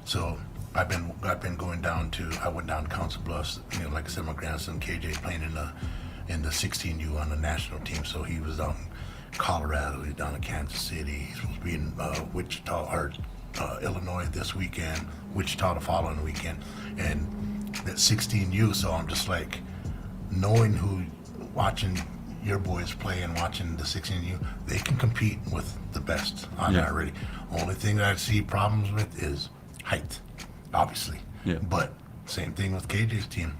So I've been going down to, I went down to Council Bluffs. Like I said, my grandson KJ playing in the 16U on the national team. So he was down in Colorado, he's down in Kansas City. He's supposed to be in Wichita or Illinois this weekend, Wichita the following weekend, and that 16U. So I'm just like watching your boys play and watching the 16U, they can compete with the best on there already. Only thing that I see problems with is height, obviously. Yeah. But same thing with KJ's team.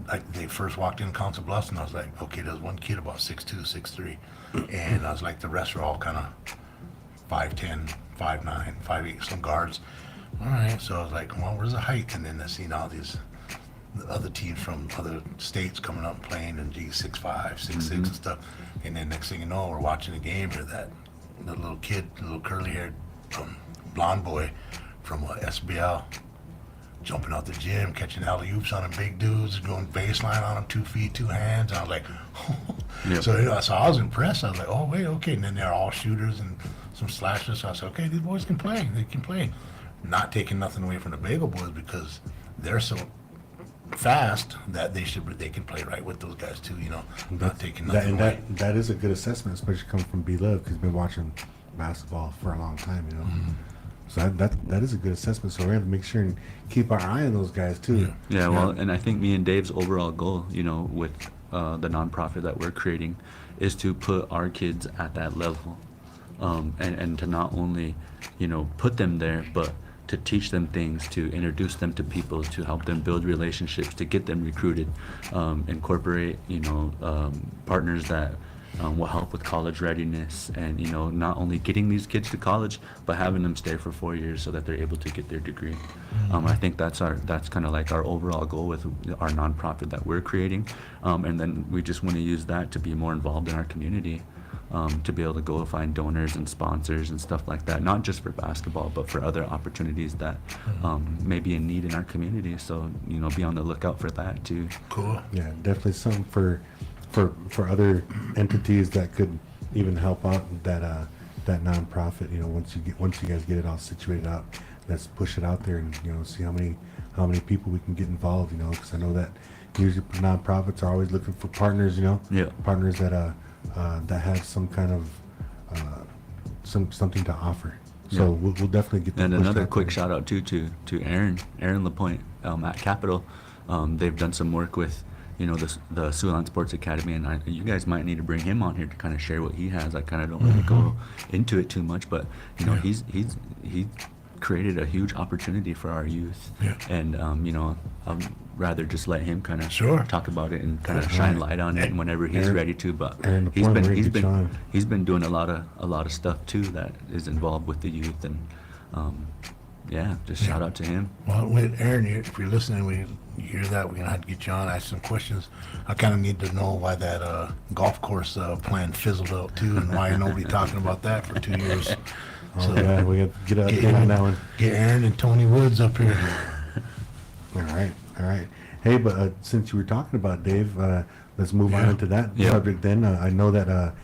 Like they first walked in Council Bluffs, and I was like, okay, there's one kid about 6'2", 6'3", and I was like, the rest are all kind of 5'10", 5'9", 5'8", some guards. All right, so I was like, well, where's the height? And then I seen all these other teams from other states coming up and playing in G6'5", 6'6", and stuff. And then next thing you know, we're watching a game here, the little kid, the little curly-haired blonde boy from SBL, jumping out the gym, catching alley-oops on them big dudes, going baseline on them, 2 feet, 2 hands. I was like, so I was impressed. I was like, oh, wait, okay. And then they're all shooters and some slashers. So I said, okay, these boys can play. They can play. Not taking nothing away from the Bagel boys, because they're so fast that they can play right with those guys too. Not taking nothing away. That is a good assessment, especially coming from B-Luv, because he's been watching basketball for a long time. So that is a good assessment. So we have to make sure and keep our eye on those guys too. Yeah, well, and I think me and Dave's overall goal, with the nonprofit that we're creating, is to put our kids at that level, and to not only, put them there, but to teach them things, to introduce them to people, to help them build relationships, to get them recruited, incorporate, partners that will help with college readiness, and not only getting these kids to college, but having them stay for 4 years so that they're able to get their degree. I think that's kind of like our overall goal with our nonprofit that we're creating, and then we just want to use that to be more involved in our community, to be able to go find donors and sponsors and stuff like that, not just for basketball, but for other opportunities that may be in need in our community. So be on the lookout for that too. Cool. Yeah, definitely something for other entities that could even help out that nonprofit. Once you guys get it all situated out, let's push it out there and see how many people we can get involved. Because I know that usually nonprofits are always looking for partners. Partners that have some kind of something to offer. So we'll definitely get. And another quick shout out too to Aaron Lapointe at Capital. They've done some work with the Siouxland Sports Academy, and you guys might need to bring him on here to kind of share what he has. I kind of don't want to go into it too much, but he created a huge opportunity for our youth, and I'd rather just let him kind of talk about it and kind of shine light on it whenever he's ready to. But he's been doing a lot of stuff too that is involved with the youth, and just shout out to him. Well, wait, Aaron, if you're listening, you hear that, we're gonna have to get you on, ask some questions. I kind of need to know why that golf course plan fizzled out too, and why nobody talking about that for 2 years. So yeah, we got to get on that one. Get Aaron and Tony Woods up here. All right. Hey, but since you were talking about Dave, let's move on into that subject. Then I know that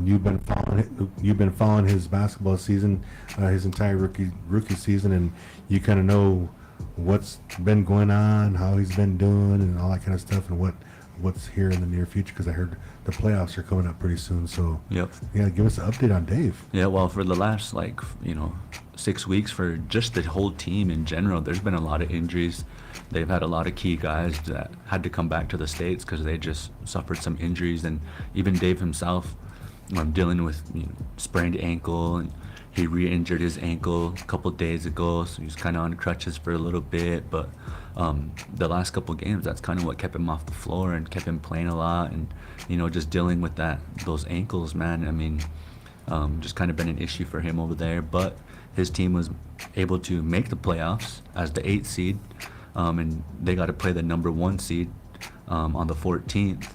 you've been following his basketball season, his entire rookie season, and you kind of know what's been going on, how he's been doing, and all that kind of stuff, and what's here in the near future. Because I heard the playoffs are coming up pretty soon. So give us an update on Dave. Yeah, well, for the last 6 weeks, for just the whole team in general, there's been a lot of injuries. They've had a lot of key guys that had to come back to the States because they just suffered some injuries, and even Dave himself dealing with sprained ankle, and he re-injured his ankle a couple days ago, so he's kind of on crutches for a little bit. But the last couple games, that's kind of what kept him off the floor and kept him playing a lot, and just dealing with those ankles, man. I mean, just kind of been an issue for him over there. But his team was able to make the playoffs as the 8th seed, and they got to play the number 1 seed on the 14th.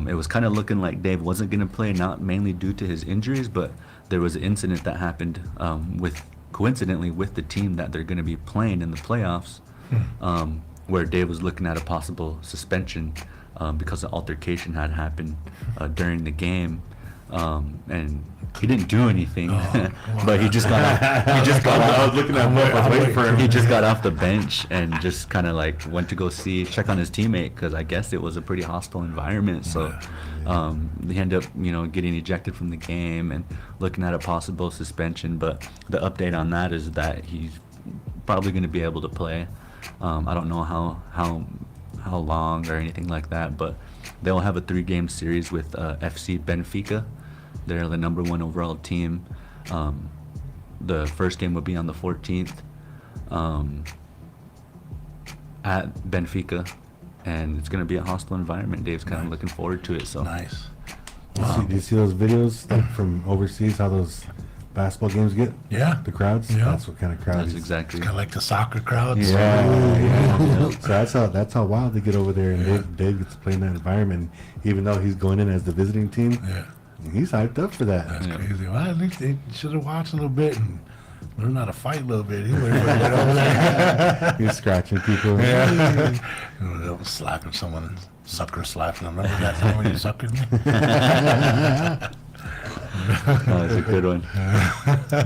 It was kind of looking like Dave wasn't going to play, not mainly due to his injuries, but there was an incident that happened coincidentally with the team that they're going to be playing in the playoffs, where Dave was looking at a possible suspension because an altercation had happened during the game. And he didn't do anything, but he just got I was looking at what I was waiting for him. he just got off the bench and just kind of like went to go check on his teammate, because I guess it was a pretty hostile environment. So he ended up getting ejected from the game and looking at a possible suspension. But the update on that is that he's probably going to be able to play. I don't know how long or anything like that, but they'll have a 3-game series with FC Benfica. They're the number 1 overall team. The first game will be on the 14th at Benfica, and it's going to be a hostile environment. Dave's kind of looking forward to it. So Nice. Do you see those videos like from overseas? How those basketball games get? Yeah. The crowds. Yeah. That's what kind of crowd. that's he's- exactly. Kind of like the soccer crowds. Yeah. So that's how wild they get over there, and Dave gets to play in that environment. Even though he's going in as the visiting team, Yeah. he's hyped up for that. That's crazy. Well, at least they should have watched a little bit and learned how to fight a little bit. He learned how to get over there. He's scratching people. Slapping someone, sucker slapping them. Remember that time when you suckered me? That's a good one.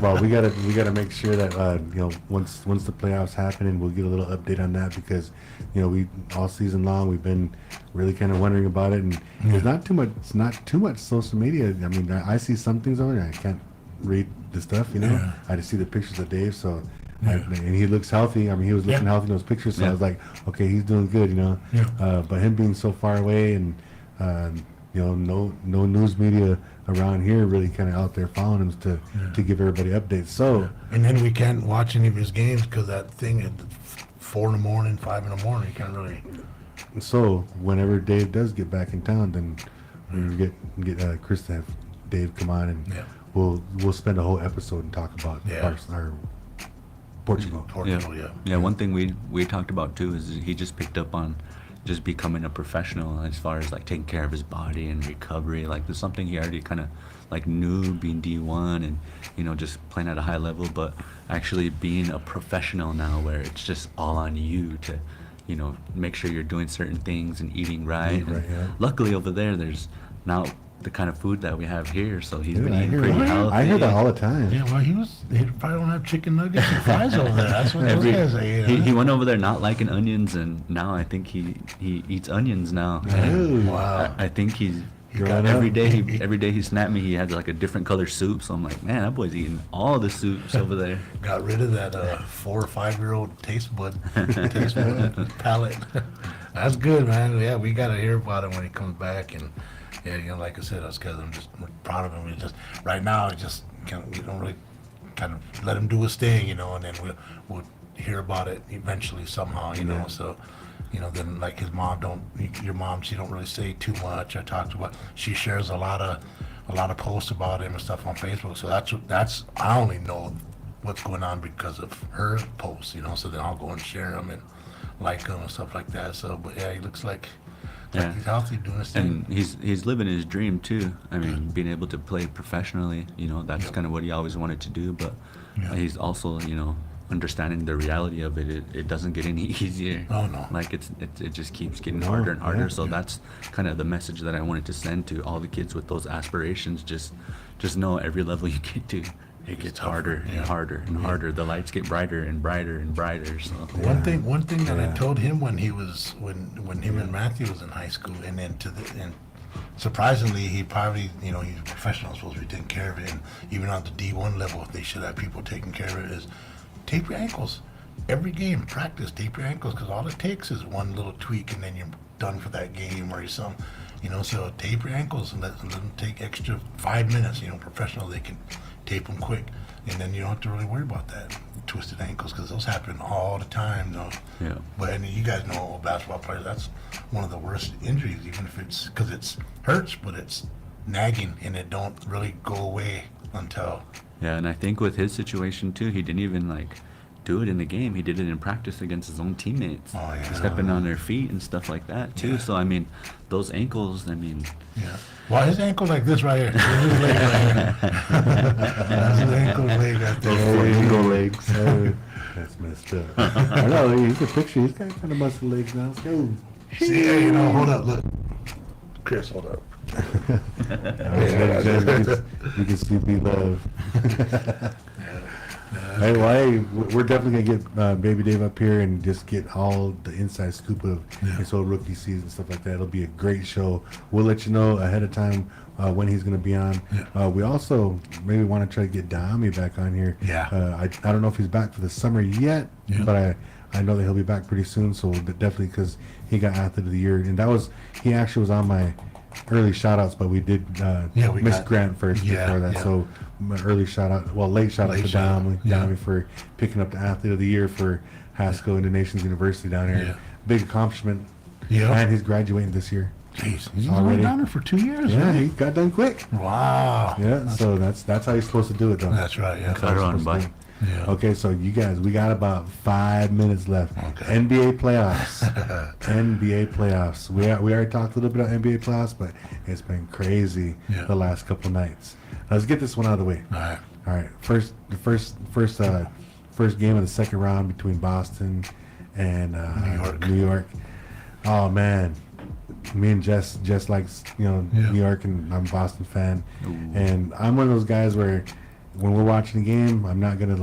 Well, we gotta make sure that once the playoffs happen, and we'll get a little update on that, because we all season long we've been really kind of wondering about it, and there's not too much social media. I mean, I see some things over there. I can't read the stuff, Yeah. I just see the pictures of Dave, so. And he looks healthy. I mean, he was looking healthy in those pictures, so I was like, okay, he's doing good, Yeah. But him being so far away, and no news media around here really kind of out there following him to give everybody updates. So And then we can't watch any of his games because that thing at 4 in the morning, 5 in the morning, you can't really. so whenever Dave does get back in town, then we get Chris to have Dave come on, and Yeah. we'll spend a whole episode and talk about our Portugal. Yeah, one thing we talked about too is he just picked up on just becoming a professional as far as like taking care of his body and recovery. Like there's something he already kind of like knew, being D1 and just playing at a high level, but actually being a professional now, where it's just all on you to make sure you're doing certain things and eating right. Eat right, And yeah. luckily over there's not the kind of food that we have here, so he's Dude, been I eating hear pretty that. healthy. I hear that all the time. Yeah, well, he probably don't have chicken nuggets and fries over there. That's what those guys are. he went over there not liking onions, and now I think he eats onions now. And Ooh. Wow. I think he's Growing every up. day he snapped me. He had like a different color soup, so I'm like, man, that boy's eating all the soups over there. Got rid of that 4 or 5 year old taste bud palate. That's good, man. Yeah, we got to hear about him when he comes back. And yeah, like I said, that's because I'm just proud of him. We just right now, we don't really kind of let him do his thing, and then we'll hear about it eventually somehow, So. Then like his mom your mom, she don't really say too much. I talked about, she shares a lot of posts about him and stuff on Facebook. So that's I only know what's going on because of her posts, so then I'll go and share them and like them and stuff like that. So, but yeah, he looks like he's healthy, doing his thing. And he's living his dream too. I mean, being able to play professionally, that's kind of what he always wanted to do. But he's also, understanding the reality of it. It doesn't get any easier. Oh, no. Like it just keeps getting harder and harder. So that's kind of the message that I wanted to send to all the kids with those aspirations. Just know every level you get to, it gets harder and harder and harder. The lights get brighter and brighter and brighter. So One thing that I told him when him and Matthew was in high school, and then and surprisingly, he probably, he's a professional, supposed to be taking care of it, and even on the D1 level, they should have people taking care of it, is tape your ankles. Every game, practice, tape your ankles, because all it takes is one little tweak, and then you're done for that game or some, so tape your ankles and let them take extra 5 minutes, professional, they can tape them quick. and then you don't have to really worry about that twisted ankles because those happen all the time, though. Yeah. But and you guys know, basketball players, that's one of the worst injuries, even if it's because it's hurts, but it's nagging and it don't really go away until. Yeah, and I think with his situation too, he didn't even like do it in the game. He did it in practice against his own teammates, Oh, yeah. stepping on their feet and stuff like that too. Yeah. So I mean, those ankles. I mean, Yeah. Well, his ankle like this right here. Here's his leg right here. That's his ankle leg right there. Flamingo legs. That's messed up. I know, you can picture, he's got kind of muscle legs now. So, See, hey, you know, hold up, look. Chris, hold up. you can see B-Luv. Hey, well, hey, we're definitely gonna get Baby Dave up here and just get all the inside scoop of his whole rookie season, stuff like that. It'll be a great show. We'll let you know ahead of time when he's gonna be on. We also maybe want to try to get Dami back on here. Yeah. I don't know if he's back for the summer yet, but I know that he'll be back pretty soon. So definitely, because he got Athlete of the Year, and he actually was on my early shout outs, but we did we Miss got- Grant first before that. yeah. So my early shout out, late shout out Late to shout out, Dami for picking up the Athlete of the Year for Haskell Nations University down here. Yeah. Big accomplishment. Yeah. And he's graduating this year. Jeez, he's Already. already down there for 2 years. Yeah, man. he got done quick. Wow. Yeah, so that's how you're supposed to do it, though. That's right. Yeah. That's how you're Cut her on, supposed to bud. do it. Yeah. Okay, so you guys, we got about 5 minutes left. Okay. NBA playoffs. NBA playoffs. We already talked a little bit about NBA playoffs, but it's been crazy the last couple nights. Let's get this one out of the way. All right. All right. First game of the second round between Boston and New York. Oh man, me and Jess likes New York, and I'm a Boston fan, and I'm one of those guys where when we're watching the game, I'm not gonna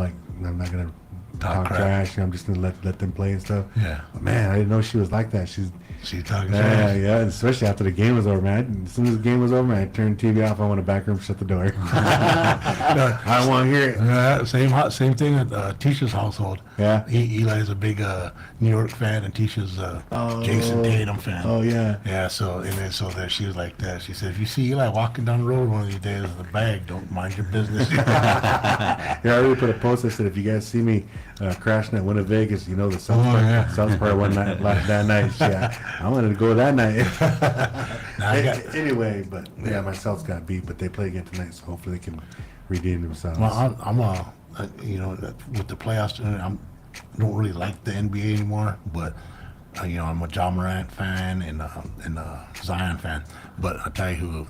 talk crap. trash. I'm just gonna let them play and stuff. Yeah. But man, I didn't know she was like that. She's talking yeah, trash. yeah, especially after the game was over, man. As soon as the game was over, man, I turned the TV off. I went to the back room, shut the door. I don't want to hear it. Yeah, same thing at Tisha's household. Yeah. Eli's a big New York fan, and Tisha's Jason Tatum fan. Oh yeah. Yeah, so that she was like that. She said, if you see Eli walking down the road one of these days with a bag, don't mind your business. Yeah, I already put a post that said, if you guys see me crashing at Winnebago, you know the South Park one night, that night. Yeah, I wanted to go that night. Anyway, but yeah, my Celtics got beat, but they play again tonight, so hopefully they can redeem themselves. Well, I'm with the playoffs, I don't really like the NBA anymore, but I'm a John Morant fan and a Zion fan. But I tell you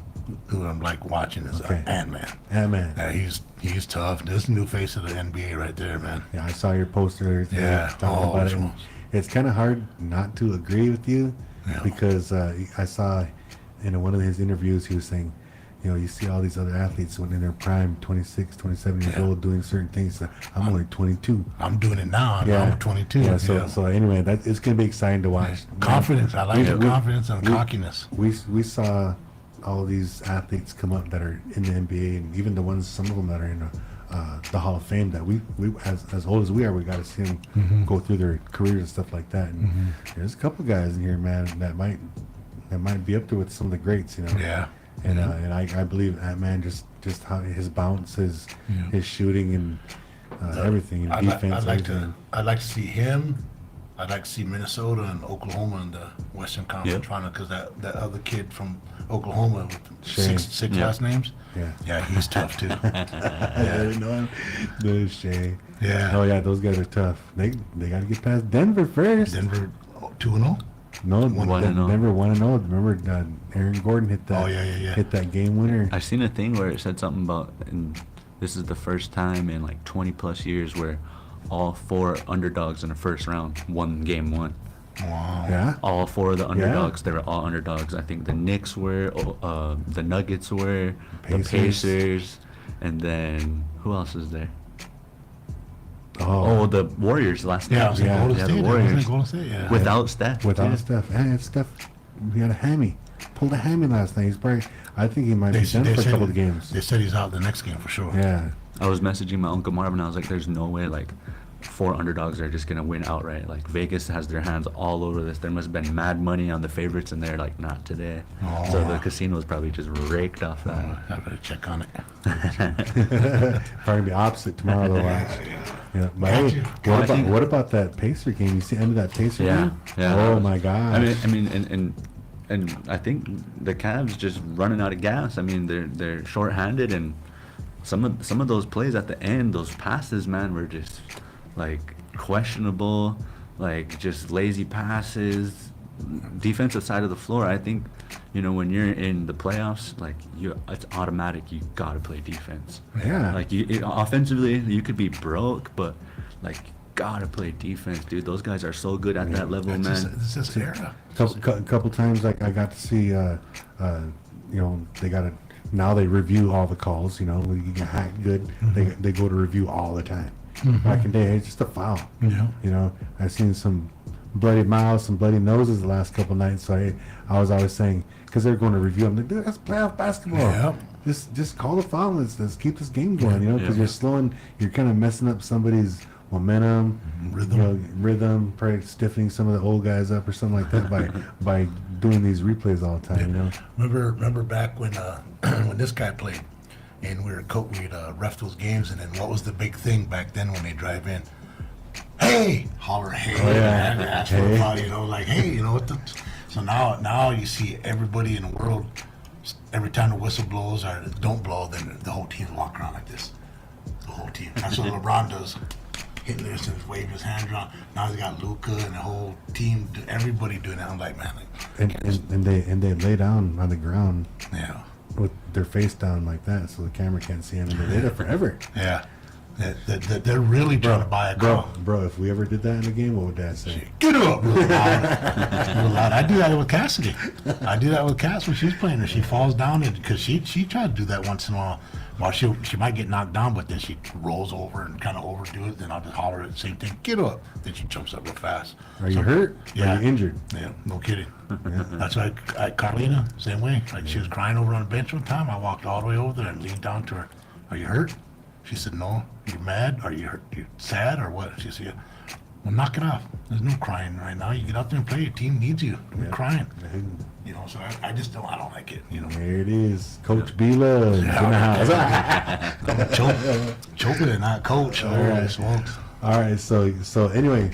who I'm like watching is Ant-Man. Ant-Man. Yeah, he's tough. This is the new face of the NBA right there, man. Yeah, I saw your poster. Yeah. Talking about it. And it's kind of hard not to agree with you because I saw in one of his interviews he was saying, you see all these other athletes when in their prime, 26, 27 years old, doing certain things. I'm only 22. I'm doing it now. I'm 22. Yeah, so anyway, it's going to be exciting to watch. Confidence. I like the confidence and cockiness. We saw all these athletes come up that are in the NBA, and even some of them that are in the Hall of Fame, that we as old as we are, we got to see them go through their careers and stuff like that. And there's a couple guys in here, man, that might be up there with some of the greats, Yeah. And I believe Ant-Man just how his bounce, his shooting, and everything, and defense. I'd like to see him. I'd like to see Minnesota and Oklahoma in the Western Conference final, because that other kid from Oklahoma with six last names. Yeah, he's tough too. No shame. Yeah. Oh yeah, those guys are tough. They got to get past Denver first. Denver 2-0. No, 1-0. Denver 1-0. Remember, Aaron Gordon hit that. Hit that game winner. I've seen a thing where it said something about, and this is the first time in like 20 plus years where all 4 underdogs in the first round won game 1. Wow. Yeah. All 4 of the underdogs, they were all underdogs. I think the Knicks were, the Nuggets were, the Pacers, and then who else is there? Oh, the Warriors last night. Yeah, I was like, Golden the State. Warriors. Golden State, yeah. Without Steph. Without Steph. And Steph, he had a hammy. Pulled a hammy last night. He's probably, I think he might be done for a couple of games. They said he's out the next game for sure. Yeah. I was messaging my Uncle Marvin. I was like, there's no way, like, 4 underdogs are just gonna win outright. Like Vegas has their hands all over this. There must have been mad money on the favorites, and they're like, not today. So the casino's probably just raked off that. I better check on it. Probably be opposite tomorrow though. Yeah. But hey, what about that Pacer game? You see end of that Pacer game? Yeah. Oh my God. I mean, and I think the Cavs just running out of gas. I mean, they're shorthanded, and some of those plays at the end, those passes, man, were just like questionable, like just lazy passes. Defensive side of the floor, I think, when you're in the playoffs, like it's automatic. You gotta play defense. Yeah. Like offensively, you could be broke, but like gotta play defense, dude. Those guys are so good at that level, man. It's this era. Couple times, like I got to see, they gotta now they review all the calls. You get hacked good. They go to review all the time. Back in the day, it's just a foul. Yeah. I've seen some bloody mouths and bloody noses the last couple nights. So I was always saying, because they're going to review, I'm like, dude, that's playoff basketball. Yep. Just call the foul. Let's keep this game going. Because you're kind of messing up somebody's momentum, rhythm, probably stiffening some of the old guys up or something like that by doing these replays all the time. Remember back when when this guy played, and we'd ref those games, and then what was the big thing back then when they drive in? Hey, holler, hey, ask for a foul, like, hey, what the. So now you see everybody in the world, every time the whistle blows or don't blow, then the whole team walk around like this. The whole team. That's what LeBron does. Hitting this and waving his hand around. Now he's got Luka and the whole team, everybody doing that. I'm like, man. And they lay down on the ground. Yeah. With their face down like that, so the camera can't see them, and they lay there forever. Yeah. They're really trying to buy a car. Bro, if we ever did that in the game, what would Dad say? Get up, real loud. Real loud. I do that with Cassidy. When she's playing her. She falls down because she tried to do that once in a while. Well, she might get knocked down, but then she rolls over and kind of overdo it. Then I'll just holler at the same thing. Get up. Then she jumps up real fast. Are you hurt? Yeah. Are you injured? Yeah, no kidding. That's why Carlina, same way. Like she was crying over on the bench one time. I walked all the way over there and leaned down to her. Are you hurt? She said, no. You mad? Are you hurt? You sad or what? She said, well, knock it off. There's no crying right now. You get out there and play. Your team needs you. We're crying. So I just don't. I don't like it. There it is, Coach B-Luv in the house. Choking it, not coach. All right. So anyway,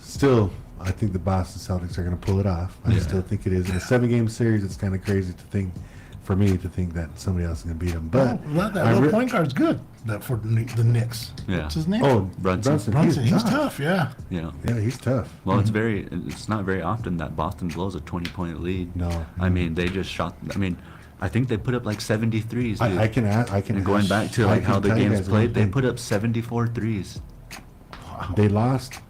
still, I think the Boston Celtics are going to pull it off. I still think it is in a 7-game series. It's kind of crazy for me to think that somebody else is going to beat them. But that little point guard's good. That for the Knicks. Yeah. What's his name? Oh, Brunson. He's tough. Yeah. Yeah, he's tough. Well, it's not very often that Boston blows a 20-point lead. No. I mean, they just shot. I mean, I think they put up like 73s. Dude. I can. And going back to like how the games played, they put up 74 threes. They lost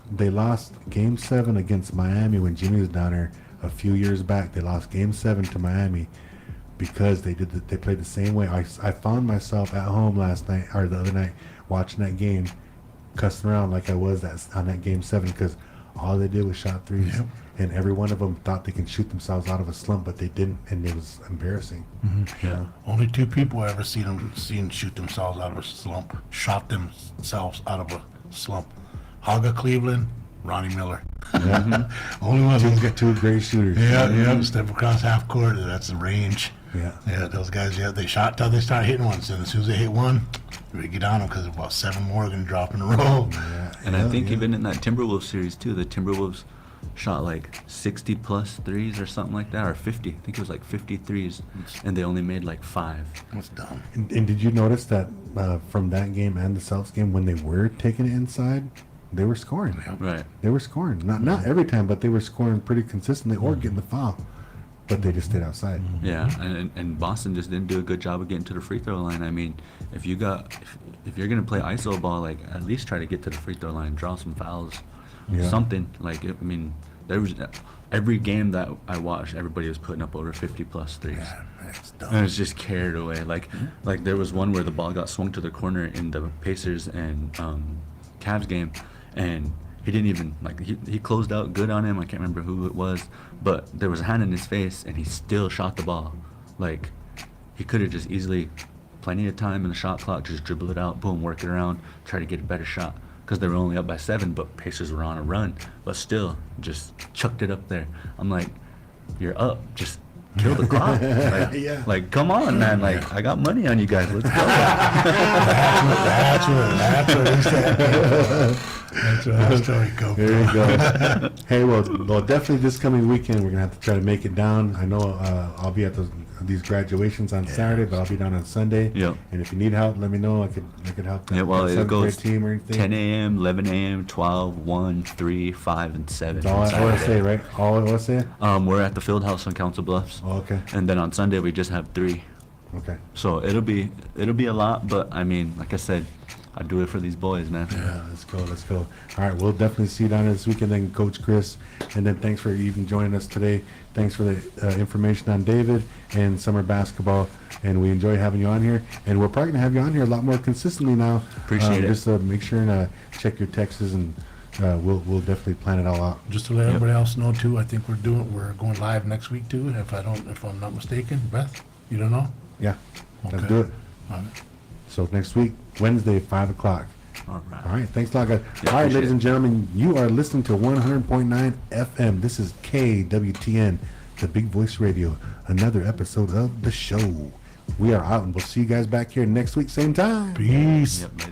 Game 7 against Miami when Jimmy was down there a few years back. They lost Game 7 to Miami because they played the same way. I found myself at home last night or the other night watching that game, cussing around like I was on that Game 7 because all they did was shot threes. Yep. And every one of them thought they can shoot themselves out of a slump, but they didn't, and it was embarrassing. Yeah. Only 2 people I ever seen shoot themselves out of a slump, shot themselves out of a slump. Haga Cleveland, Ronnie Miller. Only one. He's got 2 great shooters. Yeah. Step across half court. That's the range. Yeah. Those guys. Yeah, they shot till they started hitting ones, and as soon as they hit one, we get on them because about 7 more are gonna drop in a row. And I think even in that Timberwolves series too, the Timberwolves shot like 60 plus threes or something like that, or 50. I think it was like 50 threes, and they only made like 5. That's dumb. And did you notice that from that game and the Celtics game, when they were taking it inside, they were scoring. Right. They were scoring. Not every time, but they were scoring pretty consistently or getting the foul. But they just stayed outside. Yeah, and Boston just didn't do a good job of getting to the free throw line. I mean, if you're gonna play iso ball, like at least try to get to the free throw line, draw some fouls, something. Like I mean, there was every game that I watched, everybody was putting up over 50 plus threes. Yeah, that's dumb. And it's just carried away. Like there was one where the ball got swung to the corner in the Pacers and Cavs game, and he didn't even he closed out good on him. I can't remember who it was, but there was a hand in his face, and he still shot the ball. Like he could have just easily, plenty of time in the shot clock, just dribble it out, boom, work it around, try to get a better shot. because they were only up by 7, but Pacers were on a run. But still, just chucked it up there. I'm like, you're up, just kill the clock. Like, Yeah. like, come on, man. Like, I got money on you guys. Let's go. That's what he said. That's where that story come There you from. go. Hey, well, definitely this coming weekend we're gonna have to try to make it down. I know I'll be at these graduations on Saturday, but I'll be down on Sunday. Yep. And if you need help, let me know. I could help. Yeah, well, it seventh grade goes team or anything. 10 a.m., 11 a.m., 12, 1, 3, 5, and 7. That's all on I want to Saturday. say, right? All I want to say. We're at the field house on Council Bluffs. Oh, okay. And then on Sunday, we just have 3. Okay. So it'll be a lot, but I mean, like I said, I do it for these boys, man. Yeah, let's go. All right, we'll definitely see you down there this weekend. Then Coach Chris, and then thanks for even joining us today. Thanks for the information on David and summer basketball, and we enjoy having you on here. And we're probably gonna have you on here a lot more consistently now. Appreciate it. Just make sure and check your texts, and we'll definitely plan it all out. Just to let everybody else know too, I think we're going live next week too. If I'm not mistaken, Beth, you don't know? Yeah, let's Okay. do it. All right. So next week, Wednesday, 5 o'clock. All right. All right, thanks a lot, guys. Yeah, All right, appreciate ladies it. and gentlemen, you are listening to 100.9 FM. This is KWTN, the Big Voice Radio. Another episode of the show. We are out, and we'll see you guys back here next week, same time. Peace. Yep, later.